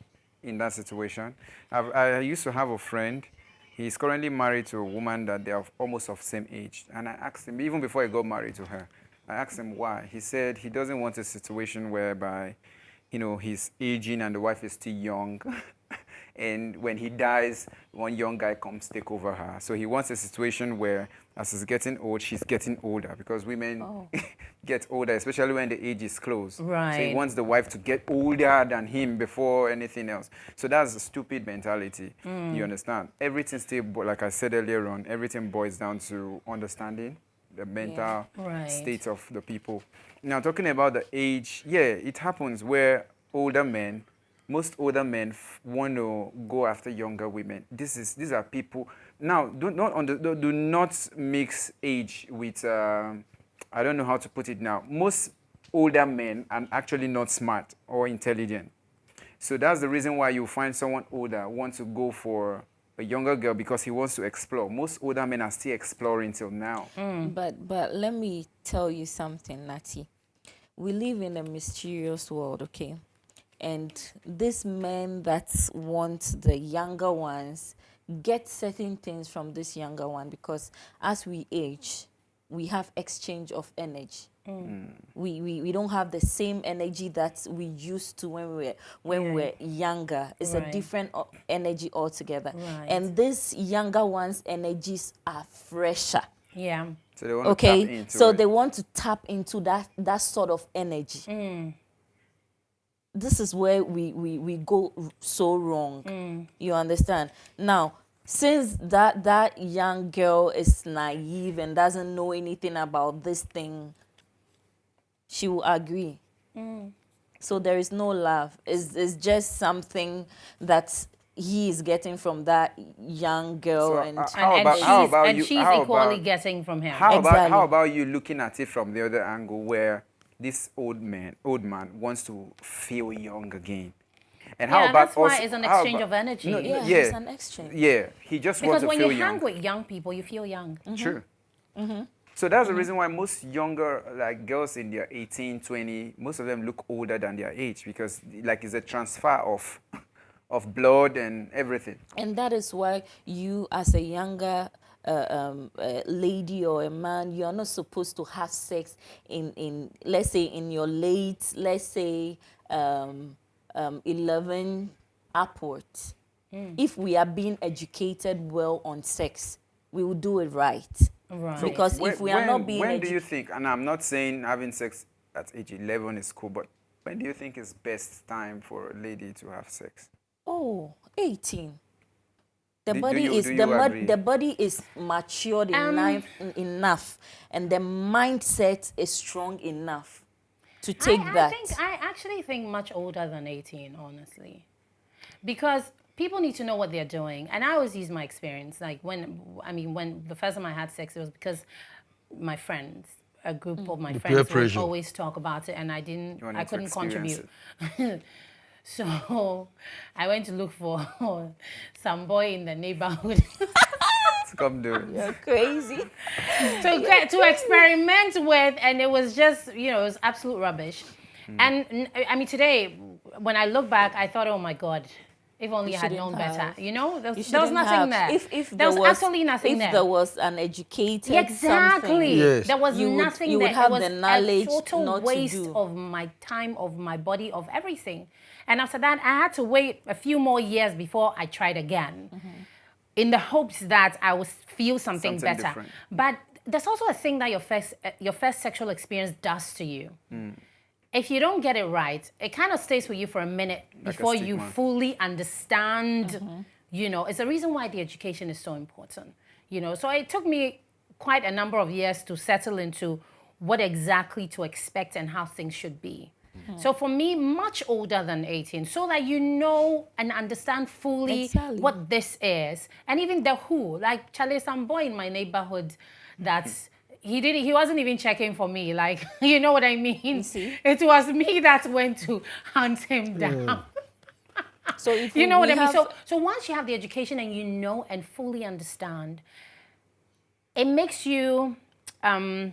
in that situation. I used to have a friend. He's currently married to a woman that they are almost of same age. And I asked him, even before he got married to her, I asked him why. He said he doesn't want a situation whereby, you know, he's aging and the wife is still young. and when he dies, one young guy comes take over her. So he wants a situation where, as he's getting old, she's getting older, because women get older, especially when the age is close. So he Right. wants the wife to get older than him before anything else. So that's a stupid mentality. You understand? Everything still, like I said earlier on, everything boils down to understanding the mental Right. state of the people. Now, talking about the age, yeah, it happens where older men, most older men want to go after younger women. These are people. Now, do not mix age with, I don't know how to put it now. Most older men are actually not smart or intelligent. So that's the reason why you find someone older wants to go for a younger girl, because he wants to explore. Most older men are still exploring till now. But let me tell you something, Nati. We live in a mysterious world, okay? And these men that want the younger ones get certain things from this younger one, because as we age, we have exchange of energy. We don't have the same energy that we used to when we were younger. It's a Right. different energy altogether. Right. And these younger ones' energies are fresher. Yeah. So they want to tap Okay, into so it. they want to tap into that sort of energy. This is where we go so wrong. You understand? Now, since that young girl is naive and doesn't know anything about this thing, she will agree. So there is no love. It's just something that he is getting from that young girl. So, And She's equally getting from him. How Exactly. about you looking at it from the other angle, where this old man wants to feel young again? And how Yeah, about that's why also, it's an how exchange about- of energy. No, Yeah, yeah, it's an exchange. Yeah, he just Because wants to when feel you young. hang with young people, you feel young. True. So that's the reason why most younger, like girls in their 18, 20, most of them look older than their age, because like it's a transfer of blood and everything. And that is why you, as a younger lady or a man, you're not supposed to have sex in let's say, in your late, let's say, 11 upwards. If we are being educated well on sex, we will do it right. Right. Because if we are not being when do you think, and I'm not saying having sex at age 11 is cool, but when do you think is best time for a lady to have sex? 18. The Do body you- is do you agree? the body is matured enough, and the mindset is strong enough to take that. I actually think much older than 18, honestly. Because people need to know what they're doing. And I always use my experience. Like when the first time I had sex, it was because my friends, a group of my peer friends would pressure. always talk about it, and I wanted I to couldn't experience contribute. So I went to look for some boy in the neighborhood Come do it. You're crazy. to experiment with, and it was just, it was absolute rubbish. And I mean, today, when I look back, I thought, oh my God, if only I had known shouldn't better. have. There You was shouldn't nothing have. there. If there was absolutely nothing if there. there was an educated Exactly. something, Yes. There was you would- nothing you would there. have it was the knowledge a total not to waste do. of my time, of my body, of everything. And after that, I had to wait a few more years before I tried again, in the hopes that I would feel something better. different. But there's also a thing that your first sexual experience does to you. If you don't get it right, it kind of stays with you for a minute before you stigma. fully understand. It's the reason why the education is so important. So it took me quite a number of years to settle into what exactly to expect and how things should be. So for me, much older than 18, so that you know and understand fully Exactly. what this is. And even the who, like Charlie, some boy in my neighborhood that's he wasn't even checking for me, like, you know what I mean? You see? It was me that went to hunt him down. So if You know what we I mean? have- So once you have the education and you know and fully understand, it makes you know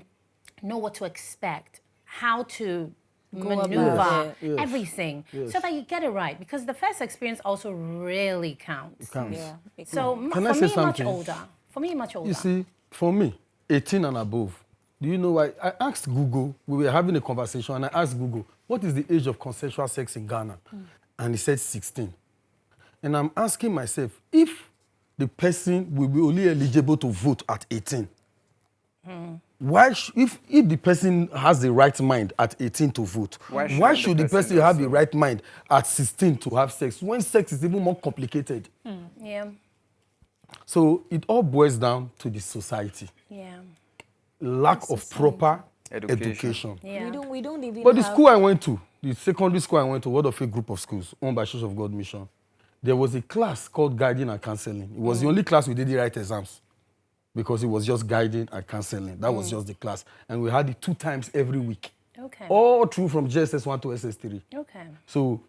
what to expect, how to about maneuver, it. Yes. everything, so that you get it right. Because the first experience also really counts. Counts. yeah, it So Can I for say me, something? much older. For me, much older. You see, for me, 18 and above, do you know why? I asked Google, we were having a conversation, and I asked Google, what is the age of consensual sex in Ghana? And he said 16. And I'm asking myself, if the person will be only eligible to vote at 18, why if the person has the right mind at 18 to vote, why should the person have the right mind at 16 to have sex when sex is even more complicated? Yeah. So it all boils down to the society. Yeah. Lack of proper education. Yeah. We don't even But the have... school I went to, the secondary school I went to, Word of Faith group of schools owned by Church of God Mission, there was a class called Guiding and Counseling. It was the only class we didn't write exams because it was just guiding and counseling. That was just the class. And we had it 2 times every week. Okay. All through from JSS1 to SS3. Okay. So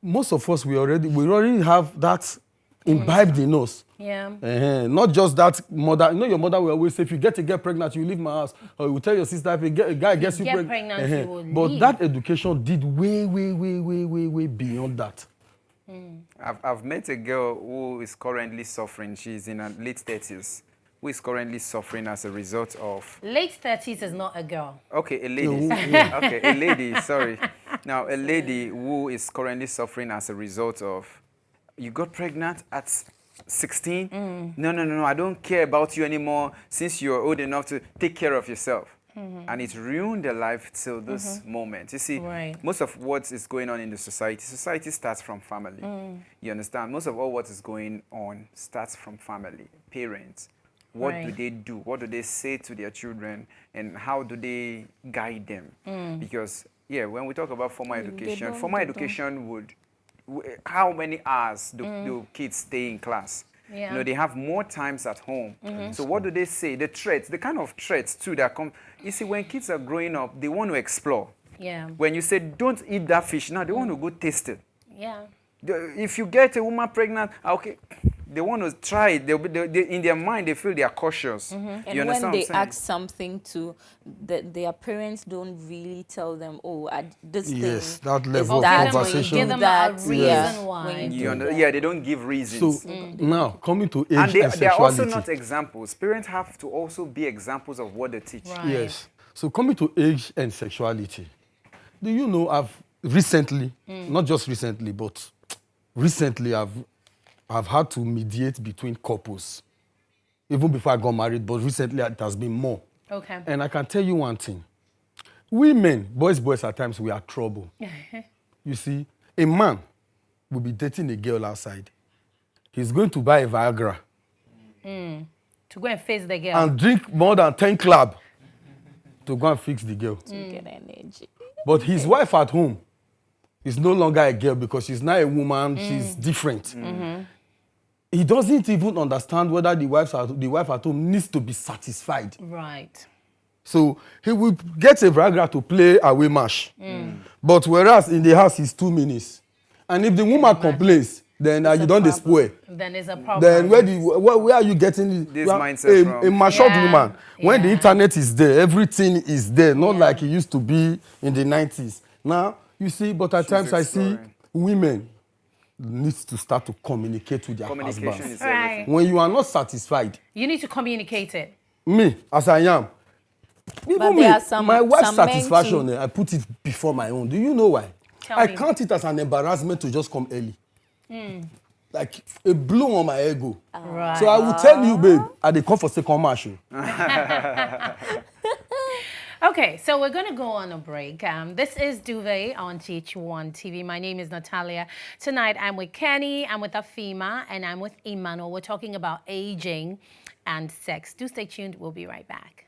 most of us, we already have that imbibed in us. Yeah. Not just that mother. You know, your mother will always say, if you get pregnant, you leave my house. Or you will tell your sister, if a guy gets you pregnant, you will But leave. that education did way beyond that. I've met a girl who is currently suffering. She's in her late 30s. Who is currently suffering as a result of... Late 30s is not a girl. Okay, a lady. Okay, a lady, sorry. Now, a lady who is currently suffering as a result of... You got pregnant at 16? No, I don't care about you anymore since you're old enough to take care of yourself. And it's ruined their life till this moment. You see, most of what is going on in the society starts from family. You understand? Most of all what is going on starts from family, parents. What do they do? What do they say to their children? And how do they guide them? Because, yeah, when we talk about formal education would... How many hours do kids stay in class? Yeah. You know, they have more times at home. So what do they say? The threats, the kind of threats too that come. You see, when kids are growing up, they want to explore. Yeah. When you say, don't eat that fish, now they want to go taste it. Yeah. If you get a woman pregnant, okay, they want to try it. In their mind, they feel they are cautious. And when they ask something to their parents, don't really tell them, oh, this thing. Yes, that level of Give conversation. them a reason why. Yeah, they don't give reasons. So now, coming to age And they are sexuality. also not examples. Parents have to also be examples of what they teach. Right. Yes. So coming to age and sexuality, do you know I've recently, not just recently, but recently I've had to mediate between couples. Even before I got married, but recently it has been more. Okay. And I can tell you one thing. We men, boys at times, we are trouble. You see, a man will be dating a girl outside. He's going to buy a Viagra. To go and face the girl. And drink more than 10 club to go and fix the girl. To get energy. But his wife at home is no longer a girl because she's now a woman, she's different. He doesn't even understand whether the wife at home needs to be satisfied. Right. So he will get a Viagra to play away match. But whereas in the house, it's 2 minutes. And if the woman complains, then you don't spoil. Then it's a problem. Then where are you getting this mindset from? A matured woman. When the internet is there, everything is there, not like it used to be in the 90s. Now, you see, but at times I see women need to start to communicate with their husbands. Is everything. When you are not satisfied, You need to communicate it. me, as I am, even me, there are some- my wife's some men satisfaction, too. I put it before my own. Do you know why? Tell me. I count it as an embarrassment to just come early. Like a blow on my ego. Right. So I will tell you, babe, I dey come for second match. Okay, so we're going to go on a break. This is Duvet on GHOne TV. My name is Natalia. Tonight, I'm with Kenny, I'm with Afima, and I'm with Emmanuel. We're talking about aging and sex. Do stay tuned. We'll be right back.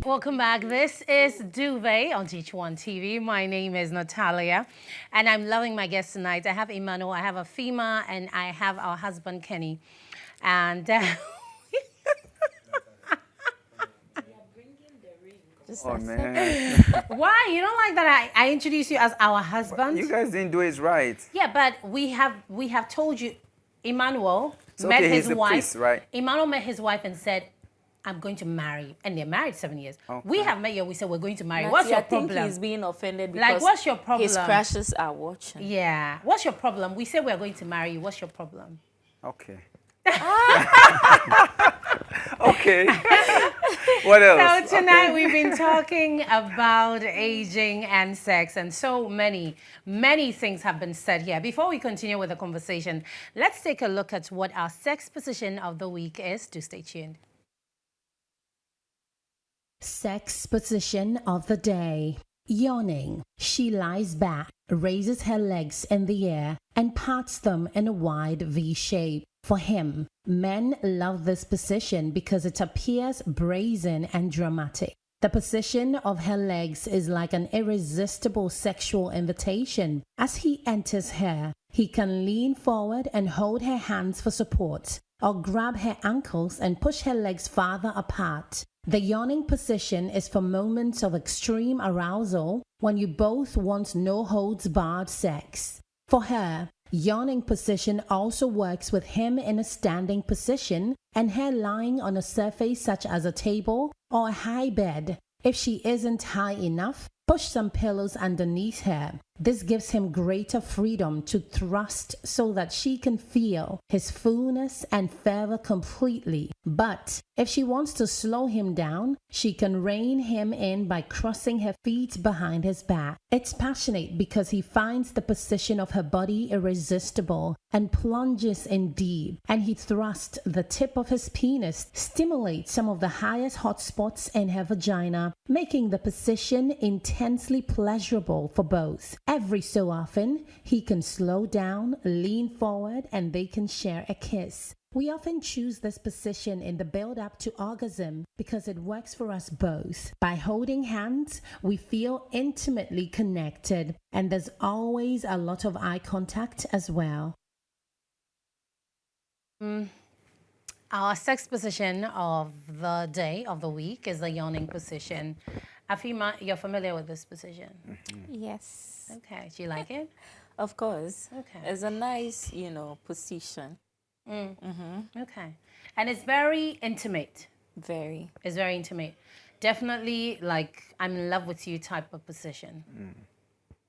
Welcome back. This is Duvet on GHOne TV. My name is Natalia, and I'm loving my guests tonight. I have Emmanuel, I have Afima, and I have our husband, Kenny. And... Oh, man. Why? You don't like that I introduce you as our husband? You guys didn't do it right. Yeah, but we have told you, Emmanuel So, met okay, his he's the wife. priest, right? Emmanuel met his wife and said, I'm going to marry you. And they're married 7 years. Okay. We have met you, we said we're going to marry you. Nati, What's your I think problem? he's being offended because Like, what's your problem? his crushes are watching. Yeah. What's your problem? We said we're going to marry you. What's your problem? Okay. Okay. What else? So tonight we've been talking about aging and sex, and so many things have been said here. Before we continue with the conversation, let's take a look at what our sex position of the week is. Do stay tuned. Sex position of the day. Yawning. She lies back, raises her legs in the air, and pats them in a wide V shape. For him, men love this position because it appears brazen and dramatic. The position of her legs is like an irresistible sexual invitation. As he enters her, he can lean forward and hold her hands for support, or grab her ankles and push her legs farther apart. The yawning position is for moments of extreme arousal when you both want no-holds-barred sex. For her, yawning position also works with him in a standing position and her lying on a surface such as a table or a high bed. If she isn't high enough, push some pillows underneath her. This gives him greater freedom to thrust so that she can feel his fullness and fervor completely. But if she wants to slow him down, she can rein him in by crossing her feet behind his back. It's passionate because he finds the position of her body irresistible and plunges in deep, and he thrusts the tip of his penis, stimulates some of the highest hot spots in her vagina, making the position intensely pleasurable for both. Every so often, he can slow down, lean forward, and they can share a kiss. We often choose this position in the build-up to orgasm because it works for us both. By holding hands, we feel intimately connected, and there's always a lot of eye contact as well. Our sex position of the day, of the week, is the yawning position. Afima, you're familiar with this position? Yes. Okay, do you like it? Of course. Okay. It's a nice, position. Okay. And it's very intimate. Very. It's very intimate. Definitely, like, I'm in love with you type of position.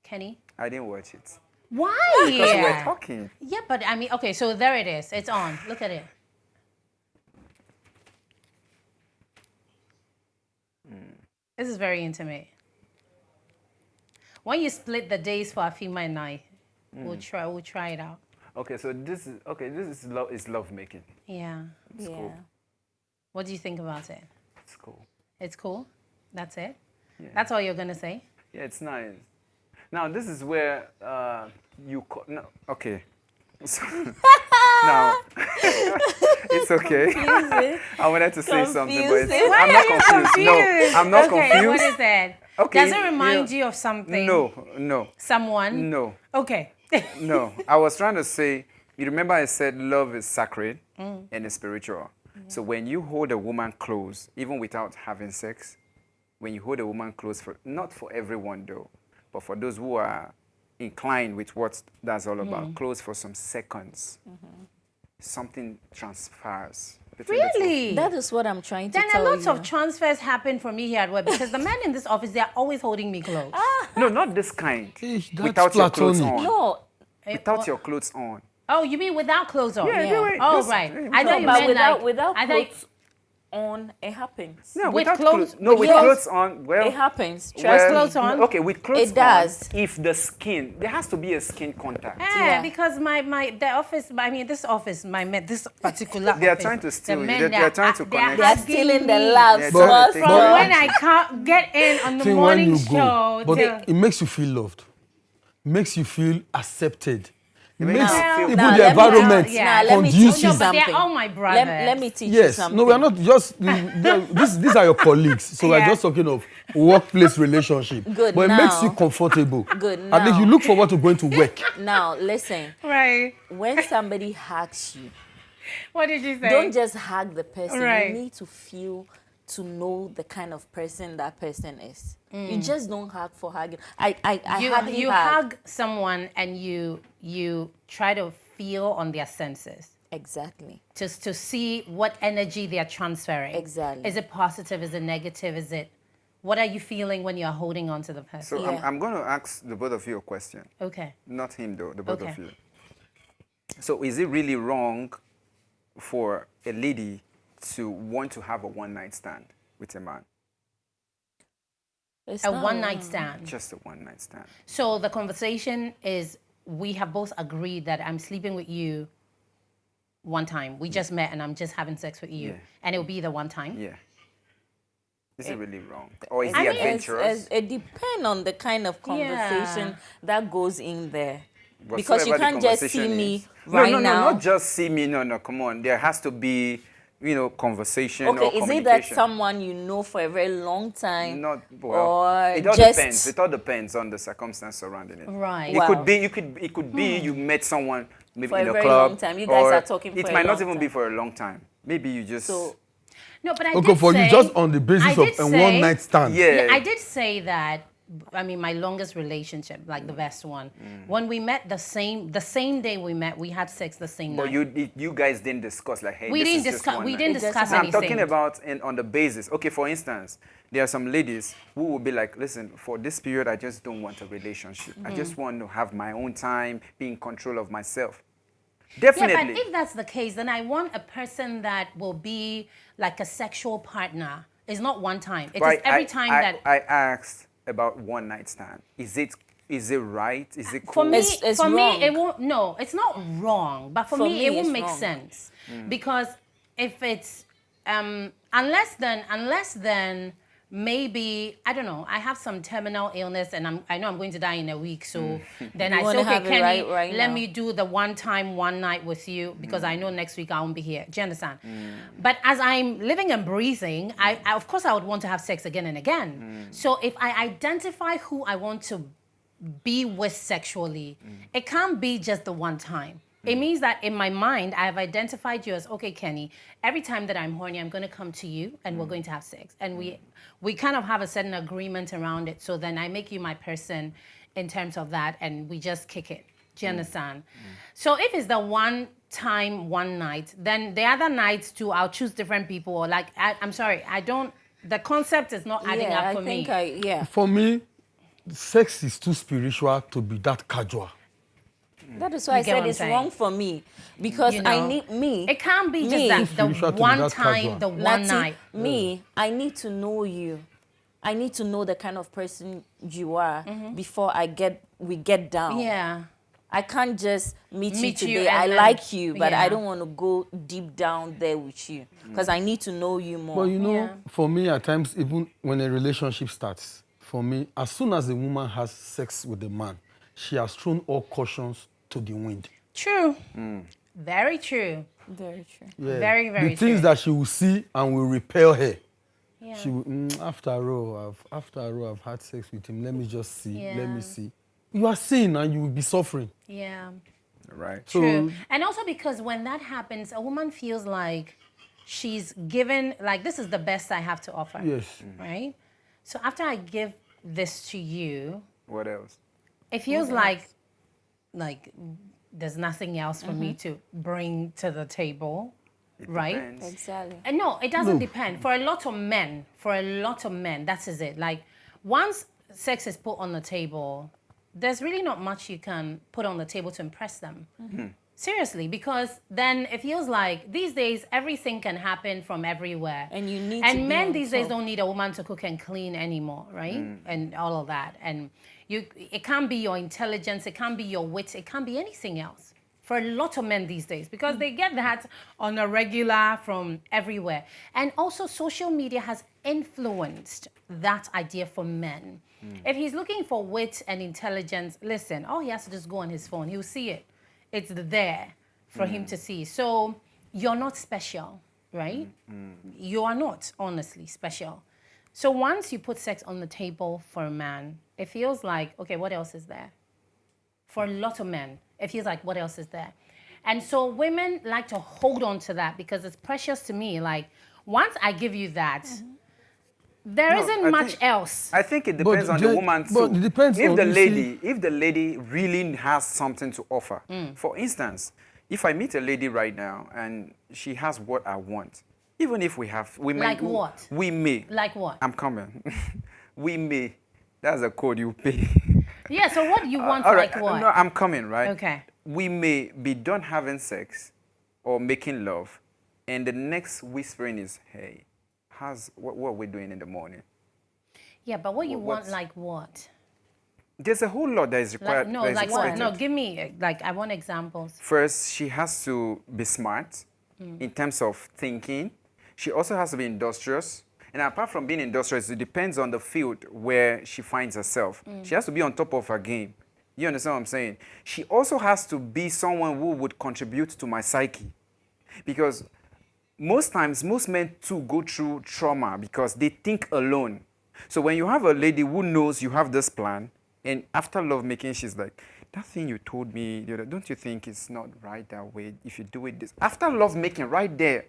Kenny? I didn't watch it. Why? Because we were talking. Yeah, but I mean, okay, so there it is. It's on. Look at it. This is very intimate. When you split the days for Afima and I, we'll try it out. Okay, so this is love making. Yeah. It's cool. What do you think about it? It's cool. It's cool? That's it? Yeah. That's all you're going to say? Yeah, it's nice. Now this is where okay. So, now it's okay. I wanted to say something, but I'm not confused. No, I'm not confused. Okay, what is that? Okay, does it remind you of something? No. Someone? No. Okay. No. I was trying to say, you remember I said love is sacred and it's spiritual. Yeah. So when you hold a woman close, even without having sex, when you hold a woman close, not for everyone though, but for those who are inclined with what that's all about, close for some seconds, something transpires. Really? That is what I'm trying to tell you. Then a lot of transfers happen for me here at work because the men in this office, they're always holding me close. No, not this kind. That's without your clothes platonic. on. No. Without your clothes on. Oh, you mean without clothes on? Yeah. Oh, right. I thought you But meant without I clothes on, it happens. No, With without clothes- No, with Yes. clothes on. Well, It happens. well, Trust me. clothes on? Okay, with clothes It does. on, if the skin, there has to be a skin contact. Yeah, because this particular They are office, trying to steal the you. men, They are trying to connect. They are asking stealing the me love. They're So trying to us take from your- when I can't get in on the See, when morning you show. go, but till- it makes you feel loved, makes you feel accepted. It makes makes you feel- even Now, the let me- environment yeah. Now, let me teach conducive. you No, but they're something. all my brothers. Let me teach you Yes, something. no, we are not just these are your colleagues, so we're Yeah. just talking of workplace relationship. Good, but it makes you now. comfortable. Good, At least you now. look forward to going to work. Now, listen. Right. When somebody hugs you, What did you say? don't just hug the person. Right. You need to know the kind of person that person is. You just don't hug for hugging. I hardly you hug. hug someone and you try to feel on their senses. Exactly. Just to see what energy they are transferring. Exactly. Is it positive? Is it negative? What are you feeling when you're holding on to the person? So Yeah. I'm going to ask the both of you a question. Okay. Not him though, the both Okay. of you. So is it really wrong for a lady to want to have a one-night stand with a man? It's A not one-night wrong. stand. Just a one-night stand. So the conversation is we have both agreed that I'm sleeping with you one time. We just met and I'm just having sex with you. Yeah. And it'll be the one time. Yeah. Is it really wrong? Or is I it mean, adventurous? it depends on the kind of conversation Yeah. that goes in there. Whatsoever Because you the can't just see conversation me is. right no, now. not just see me. No, come on. There has to be, conversation or Okay, is it communication. that someone you know for a very long time? Not well. Or It all just depends. It all depends on the circumstance surrounding it. Right. It Wow. could be. It could be you met someone maybe For in a a very club. long time. You guys or are talking It for a might not long even be time. for a long time. Maybe you just. So No, but I Okay, did for say, you, just on the I basis did of a say- one-night stand. yeah. I did say that. I mean, my longest relationship, like the best one, when we met the same day we met, we had sex the same But night. you guys didn't discuss like, hey, We this didn't is just discuss. one We night. didn't It just discuss No, I'm anything. talking about on the basis. Okay, for instance, there are some ladies who will be like, listen, for this period, I just don't want a relationship. I just want to have my own time, be in control of myself. Yeah, Definitely. but if that's the case, then I want a person that will be like a sexual partner. It's not one time. It is But every time that. I asked about one night stand. Is it right? Is it For cool? me, It's for me, wrong. it won't. No, it's not wrong. But for For me, me, it won't it's make wrong. sense because if it's unless then maybe I don't know. I have some terminal illness and I know I'm going to die in a week. So then You I say, wanna okay, have it Kenny, right let now. me do the one time, one night with you because I know next week I won't be here. Do you understand? But as I'm living and breathing, I of course I would want to have sex again and again. So if I identify who I want to be with sexually, it can't be just the one time. It means that in my mind, I've identified you as, okay, Kenny, every time that I'm horny, I'm going to come to you and we're going to have sex. And we kind of have a certain agreement around it. So then I make you my person in terms of that and we just kick it. Do you understand? So if it's the one time, one night, then the other nights too, I'll choose different people. Or like, I'm sorry, the concept is not adding up for me. For me, sex is too spiritual to be that casual. that is why I You get what said I'm it's saying? wrong for me. Because You I know, need me. It can't be me, just that Spiritual the to be one that time, casual. the one Nati, night. me, I need to know you. I need to know the kind of person you are before we get down. Yeah. I can't just meet you Meet you today. and I then- like you, but yeah. I don't want to go deep down there with you because I need to know you more. But you know, Yeah. for me, at times, even when a relationship starts, for me, as soon as a woman has sex with a man, she has thrown all cautions to the wind. True. Very true. Very true. Yeah. Very, very The things true. that she will see and will repel her. Yeah. She will, after all, I've had sex with him. Let me just see. Let Yeah. me see. You are seeing and you will be suffering. Yeah. Right. So True. And also because when that happens, a woman feels like she's given, like, this is the best I have to offer. yes, Right? So after I give this to you, What else? it feels like there's nothing else for me to bring to the table. Right? Depends. Exactly. And no, it doesn't depend. For a lot of men, that is it. Like, once sex is put on the table, there's really not much you can put on the table to impress them. Seriously, because then it feels like these days everything can happen from everywhere. And you need to And be men on these days top. don't need a woman to cook and clean anymore, right? And all of that. And it can't be your intelligence, it can't be your wit, it can't be anything else. For a lot of men these days, because they get that on a regular from everywhere. And also social media has influenced that idea for men. If he's looking for wit and intelligence, listen, all he has to just go on his phone, he'll see it. It's there for him to see. So you're not special, right? You are not, honestly, special. So once you put sex on the table for a man, it feels like, okay, what else is there? For a lot of men, it feels like, what else is there? And so women like to hold on to that because it's precious to me. Like, once I give you that, there No, isn't I much think- else. I think it depends on the the- woman too. but it depends if on, the you if the lady really has something to offer. For instance, if I meet a lady right now and she has what I want, even if we may, Like what? We may. Like what? I'm coming. We may. That's a code you pay. Yeah, so what do you want, All right. like what? No, I'm coming, right? Okay. We may be done having sex, or making love, and the next whispering is, hey, what are we doing in the morning? Yeah, but what you want, What's- like what? There's a whole lot that is required. Like, no, that is like what? expected. No, give me, like, I want examples. First, she has to be smart in terms of thinking. She also has to be industrious. And apart from being industrious, it depends on the field where she finds herself. She has to be on top of her game. You understand what I'm saying? She also has to be someone who would contribute to my psyche. Because most times, most men too go through trauma because they think alone. So when you have a lady who knows you have this plan, and after lovemaking, she's like, that thing you told me, don't you think it's not right that way if you do it this? After lovemaking, right there.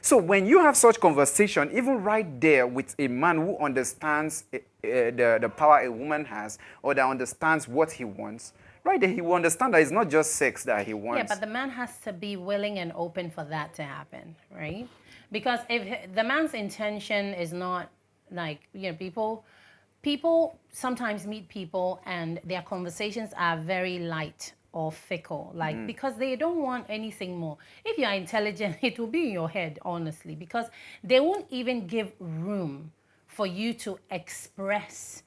So when you have such conversation, even right there with a man who understands the power a woman has, or that understands what he wants, right there, he will understand that it's not just sex that he wants. Yeah, but the man has to be willing and open for that to happen, right? Because if the man's intention is not like, people sometimes meet people and their conversations are very light or fickle, like, because they don't want anything more. If you are intelligent, it will be in your head, honestly, because they won't even give room for you to express.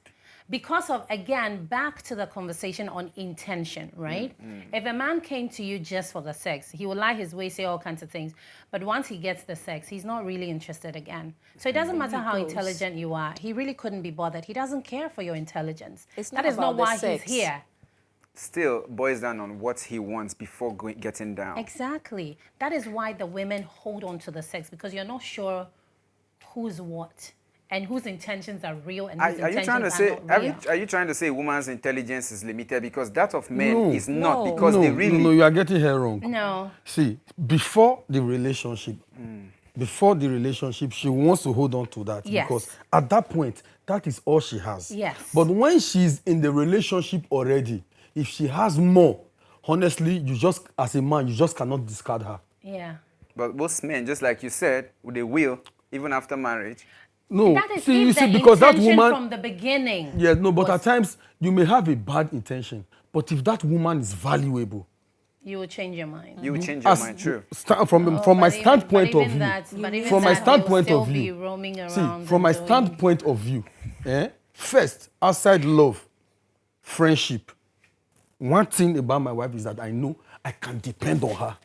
Because of, again, back to the conversation on intention, right? If a man came to you just for the sex, he will lie his way, say all kinds of things. But once he gets the sex, he's not really interested again. So it doesn't matter how intelligent you are. He really couldn't be bothered. He doesn't care for your intelligence. It's That not is not about the why sex. he's here. Still boils down on what he wants before getting down. Exactly. That is why the women hold on to the sex, because you're not sure who's what and whose intentions are real and whose Are you intentions trying to are say? not real. Are you trying to say woman's intelligence is limited because that of men is not No. because no, they really. no, you are getting her wrong. No. See, before the relationship, she wants to hold on to that Yes. because at that point, that is all she has. Yes. But when she's in the relationship already, if she has more, honestly, as a man, you just cannot discard her. Yeah. But most men, just like you said, they will even after marriage. No, That is you if see, the because that intention woman, from the beginning. yeah, no, but was- at times you may have a bad intention, but if that woman is valuable, You will change your mind. You will change your mind, true. from my standpoint of view, From my standpoint of view, be roaming around. see, from my standpoint of view, first, outside love, friendship, one thing about my wife is that I know I can depend on her.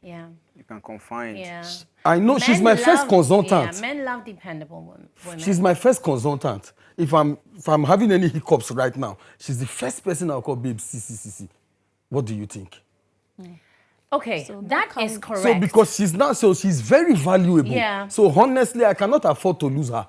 Yeah. You can confide. Yeah. I know she's my first consultant. Yeah, men love dependable women. She's my first consultant. If I'm having any hiccups right now, she's the first person I'll call, babe, see. What do you think? Okay, So that that is comes- correct. So because she's very valuable. Yeah. So honestly, I cannot afford to lose her.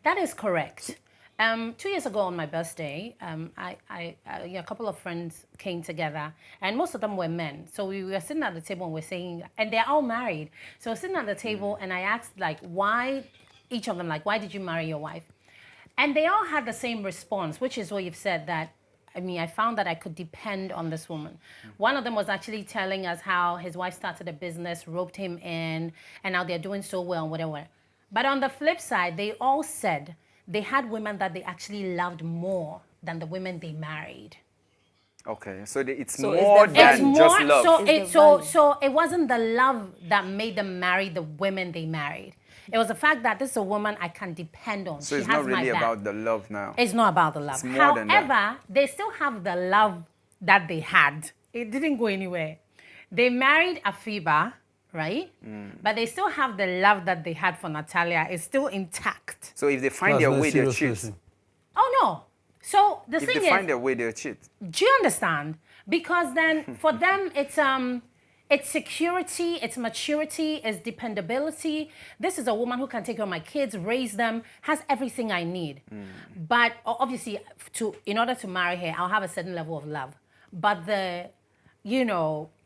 That is correct. 2 years ago on my birthday, a couple of friends came together, and most of them were men. So we were sitting at the table and we're saying, and they're all married. So sitting at the table, and I asked, like, why, each of them, like, why did you marry your wife? And they all had the same response, which is what you've said, that, I found that I could depend on this woman. One of them was actually telling us how his wife started a business, roped him in, and now they're doing so well, whatever. But on the flip side, they all said they had women that they actually loved more than the women they married. Okay, so it's So it's more the than It's more, just love. so it wasn't the love that made them marry the women they married. It was the fact that this is a woman I can depend on. So she it's has not really my back. about the love now. It's not about the love. It's more than that. However, they still have the love that they had. It didn't go anywhere. They married Afiba, right? But they still have the love that they had for Natalia. It's still intact. So if they find That's their not way, they'll serious cheat. person. Oh, no. So the If thing they is, find their way, they'll cheat. do you understand? Because then for them, it's security, it's maturity, it's dependability. This is a woman who can take care of my kids, raise them, has everything I need. But obviously, in order to marry her, I'll have a certain level of love. But the,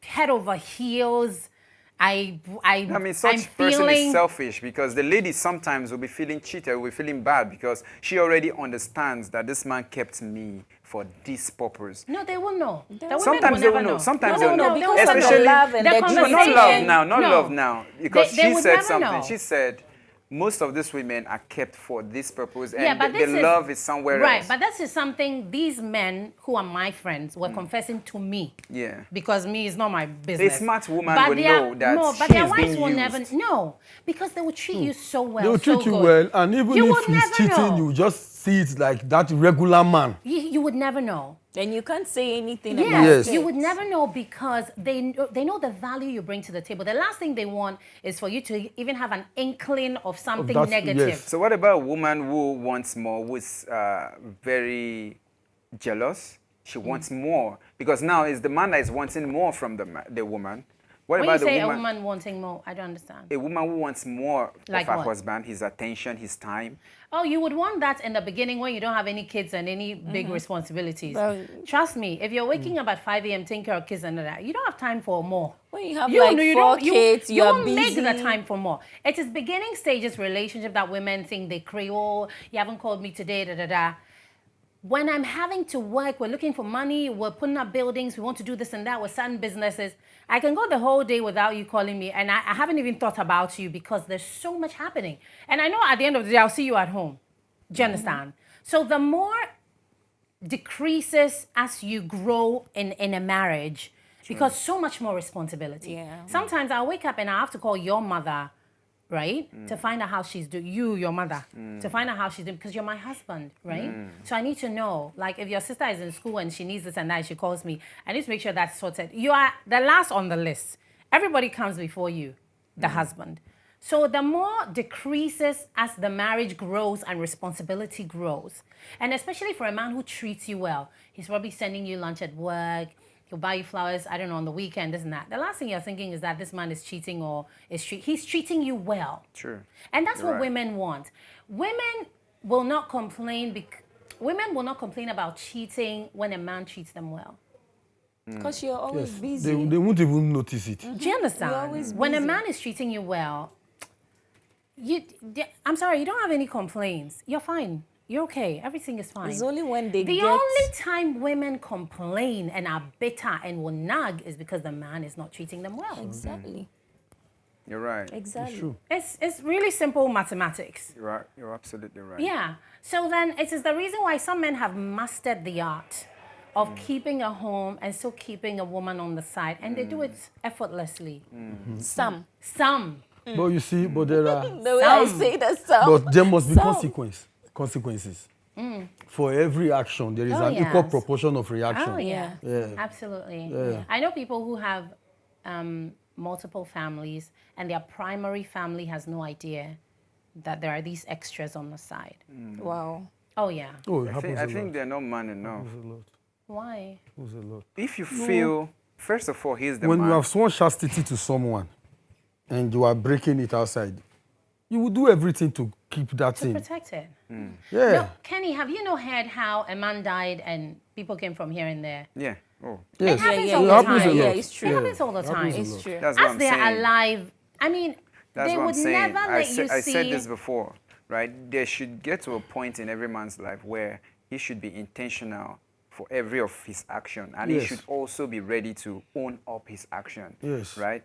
head over heels, I'm Such person feeling is selfish because the lady sometimes will be feeling cheated, will be feeling bad because she already understands that this man kept me for this purpose. No, they will know. The women Sometimes they never will know. Sometimes No, they will no, know. they will because know. of the love and The the No, conversation- not love now, not No. love now. Because They she would said never something. know. She said, most of these women are kept for this purpose, and Yeah, but the love is somewhere right, else. but this is something these men who are my friends were confessing to me. Yeah. Because me is not my business. A smart woman But will their- know that no, but she their is wives being will used. never know, because they will treat you so well. They will treat so you good. well, and even You if would he's never cheating, know. you just see it like that regular man. You would never know. Then you can't say anything Yes, about Yes. it. you would never know, because they know the value you bring to the table. The last thing they want is for you to even have an inkling of something that, negative. yes. So what about a woman who wants more, who is very jealous? She wants more, because now it's the man that is wanting more from the woman. What When you about say the a woman wanting more, I don't understand. A woman who wants more Like of her what? husband, his attention, his time. Oh, you would want that in the beginning when you don't have any kids and any big responsibilities. Well- Trust me, if you're waking up at 5 a.m. taking care of kids and all that, you don't have time for more. When you have You like know, you 4 don't- you- kids, you you are won't make busy. the time for more. It is beginning stages relationship that women think they crave. Oh, you haven't called me today, da da da. When I'm having to work, we're looking for money, we're putting up buildings, we want to do this and that, we're starting businesses. I can go the whole day without you calling me, and I haven't even thought about you because there's so much happening. And I know at the end of the day, I'll see you at home. Do you understand? So the more decreases as you grow in a marriage, because so much more responsibility. Yeah. Sometimes I'll wake up and I have to call your mother, right? To find out how she's doing, your mother, to find out how she's doing, because you're my husband, right? So I need to know, like if your sister is in school and she needs this and that, she calls me, I need to make sure that's sorted. You are the last on the list. Everybody comes before you, the husband. So the more decreases as the marriage grows and responsibility grows, and especially for a man who treats you well, he's probably sending you lunch at work, he'll buy you flowers, I don't know, on the weekend, this and that. The last thing you're thinking is that this man is cheating or he's treating you well. True. And that's You're what right. women want. Women will not complain about cheating when a man treats them well. Because you're always Yes. busy. They won't even notice it. Do you understand? You're always When a busy. man is treating you well, I'm sorry, you don't have any complaints. You're fine. You're okay. Everything is fine. It's only when they The get... only time women complain and are bitter and will nag is because the man is not treating them well. Exactly. You're right. Exactly. True. It's really simple mathematics. You're right. You're absolutely right. Yeah. So then it is the reason why some men have mastered the art of keeping a home and still keeping a woman on the side, and they do it effortlessly. Some. Some. But you see, but there are, The way I say that, some. but there must be Some. consequences. For every action, there is Oh, an equal yes. proportion of reaction. Oh, yeah. Yeah. Absolutely. Yeah. I know people who have multiple families, and their primary family has no idea that there are these extras on the side. Wow. Oh, yeah. Oh, it I happens think a lot. they're not man enough. Happens a lot. Why? Happens a lot. If you feel, first of all, he's the When man. you have sworn chastity to someone and you are breaking it outside, you will do everything to keep that To thing. protect it. Yeah. No, Kenny, have you not heard how a man died and people came from here and there? Yeah. Oh, Yes. It happens yeah, all It the happens time. a lot. Yeah, it's true. It happens all the It happens time. a lot. It's true. that's what As I'm they're saying. alive, I mean, That's they what would I'm saying. never let you I see. said this before, right? There should get to a point in every man's life where he should be intentional for every of his action, and he Yes. should also be ready to own up his action. Yes. Right?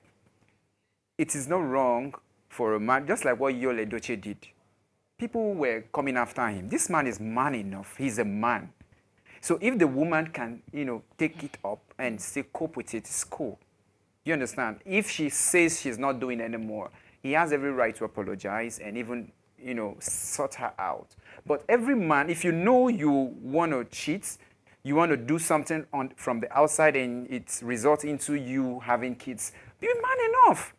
It is not wrong for a man, just like what Yul Edochie did. People were coming after him. This man is man enough. He's a man. So if the woman can, take it up and still cope with it, it's cool. You understand? If she says she's not doing anymore, he has every right to apologize and even, sort her out. But every man, if you know you want to cheat, you want to do something from the outside and it results into you having kids, be man enough.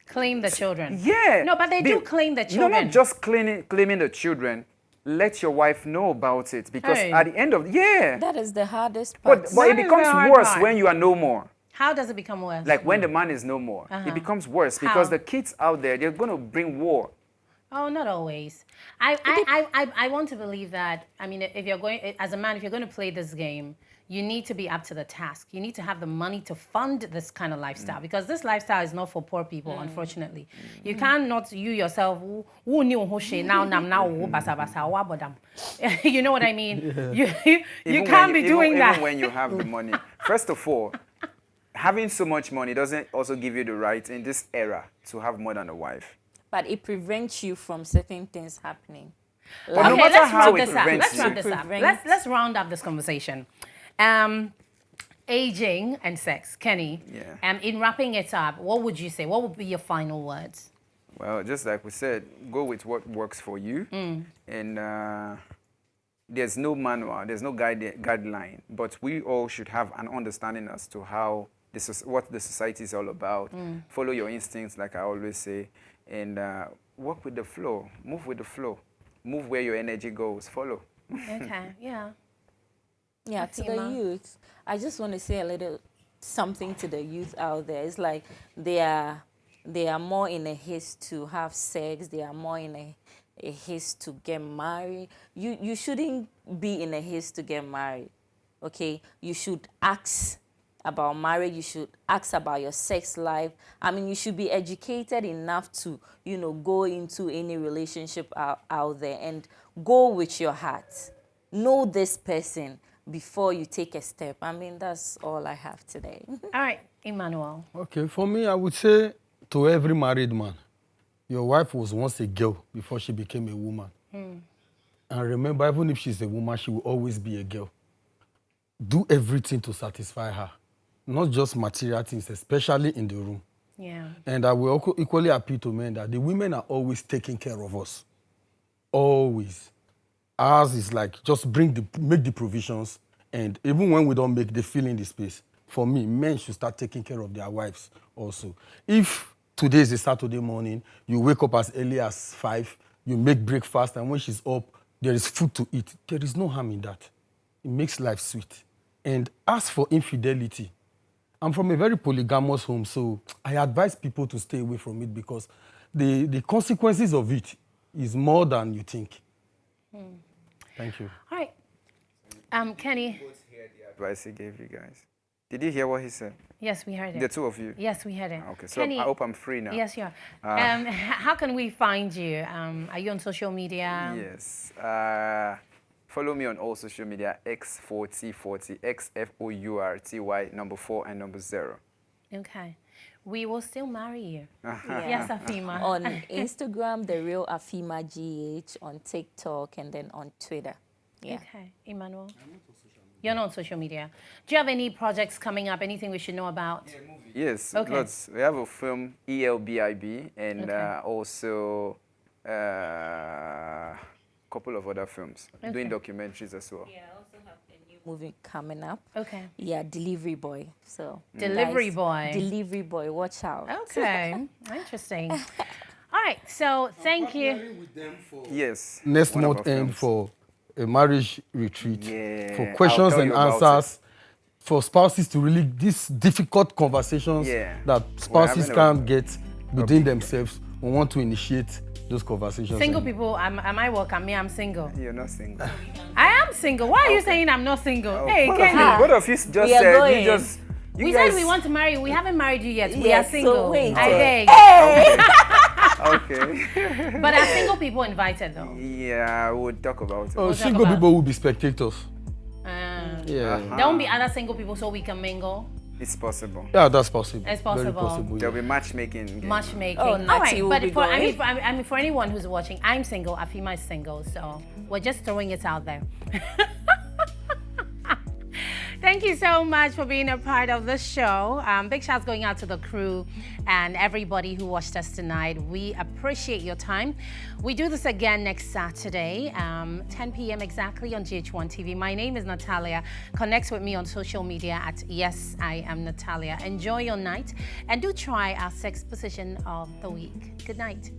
Claim the children. Yeah. No, but they do claim the No, children. not just claiming the children. Let your wife know about it, because Hey. at the end of That is the hardest part. but That it is becomes the hard worse part. when you are no more. How does it become worse? Like when the man is no more, it becomes worse because How? the kids out there, they're going to bring war. Oh, not always. I want to believe that. I mean, if you're going as a man, if you're going to play this game, you need to be up to the task. You need to have the money to fund this kind of lifestyle, because this lifestyle is not for poor people, unfortunately. You cannot you yourself. You know what I mean? You Even can't when be doing that. Even when you have the money. First of all, having so much money doesn't also give you the right in this era to have more than a wife. but it prevents you from certain things happening. But no Okay, matter let's how wrap it this up. prevents Let's wrap you. this up. Prevent- Let's round up this conversation. Aging and sex, Kenny. Yeah. In wrapping it up, what would you say? What would be your final words? Well, just like we said, go with what works for you. And there's no manual, there's no guideline, but we all should have an understanding as to how what the society is all about. Follow your instincts, like I always say, and work with the flow, move with the flow, move where your energy goes, follow. Okay, yeah. Yeah, to the Fatima. youth, I just want to say a little something to the youth out there. It's like they are more in a haste to have sex. They are more in a haste to get married. You shouldn't be in a haste to get married, okay? You should ask about marriage. You should ask about your sex life. I mean, you should be educated enough to, go into any relationship out there and go with your heart. Know this person before you take a step. I mean, that's all I have today. All right, Emmanuel. Okay, for me, I would say to every married man, your wife was once a girl before she became a woman. And remember, even if she's a woman, she will always be a girl. Do everything to satisfy her, not just material things, especially in the room. Yeah. And I will equally appeal to men that the women are always taking care of us. Always. Ours is like just make the provisions, and even when we don't make, they fill in the space. For me, men should start taking care of their wives also. If today is a Saturday morning, you wake up as early as 5, you make breakfast, and when she's up, there is food to eat. There is no harm in that. It makes life sweet. And as for infidelity, I'm from a very polygamous home, so I advise people to stay away from it because the consequences of it is more than you think. Thank you. All right. Kenny. Both hear the advice he gave you guys. Did you hear what he said? Yes, we heard it. The two of you? Yes, we heard it. Okay, so Kenny, I hope I'm free now. yes, you are. How can we find you? Are you on social media? Yes. Follow me on all social media, X4040, XFOURTY, number 4 and number 0. Okay. We will still marry you. Yeah. Yes, Afima. On Instagram, The Real Afima GH, on TikTok, and then on Twitter. Yeah. Okay. Emmanuel? You're not on social media. Do you have any projects coming up? Anything we should know about? Yes, Okay. lots. We have a film, ELBIB, and Okay. also a couple of other films. Doing documentaries as well. Yeah, I also have a new movie coming up. Okay. Yeah, Delivery Boy. So Delivery guys, Boy. Delivery Boy, watch out. Okay. Interesting. All right. So thank you. Yes. Next one of month our end films. for a marriage retreat, Yeah, for I'll questions tell and you about answers, for spouses to really, these difficult conversations Yeah. that We're spouses having can't get within themselves. We want to initiate those conversations. Single and- people, am I welcome? Me, I'm single. You're not single. I am single. Why are you saying I'm not single? Hey, both Kenny. of you, both of you just We are said, going. you We guys, said we want to marry you. We haven't married you yet. We are Yes, so single. wait. I beg. Okay. But are single people invited though? Yeah, we'll talk about it. Oh, We'll talk single about- people will be spectators. There Yeah. won't be other single people so we can mingle. It's possible. Yeah, that's possible. It's Very possible. possible. There'll Yeah. be matchmaking. game. Matchmaking. Oh, All Natty right, will but be for going. for anyone who's watching, I'm single. Afima is single, so we're just throwing it out there. Thank you so much for being a part of the show. Big shouts going out to the crew and everybody who watched us tonight. We appreciate your time. We do this again next Saturday, 10 p.m. exactly on GHOne TV. My name is Natalia. Connect with me on social media at Yes, I Am Natalia. Enjoy your night and do try our sex position of the week. Good night.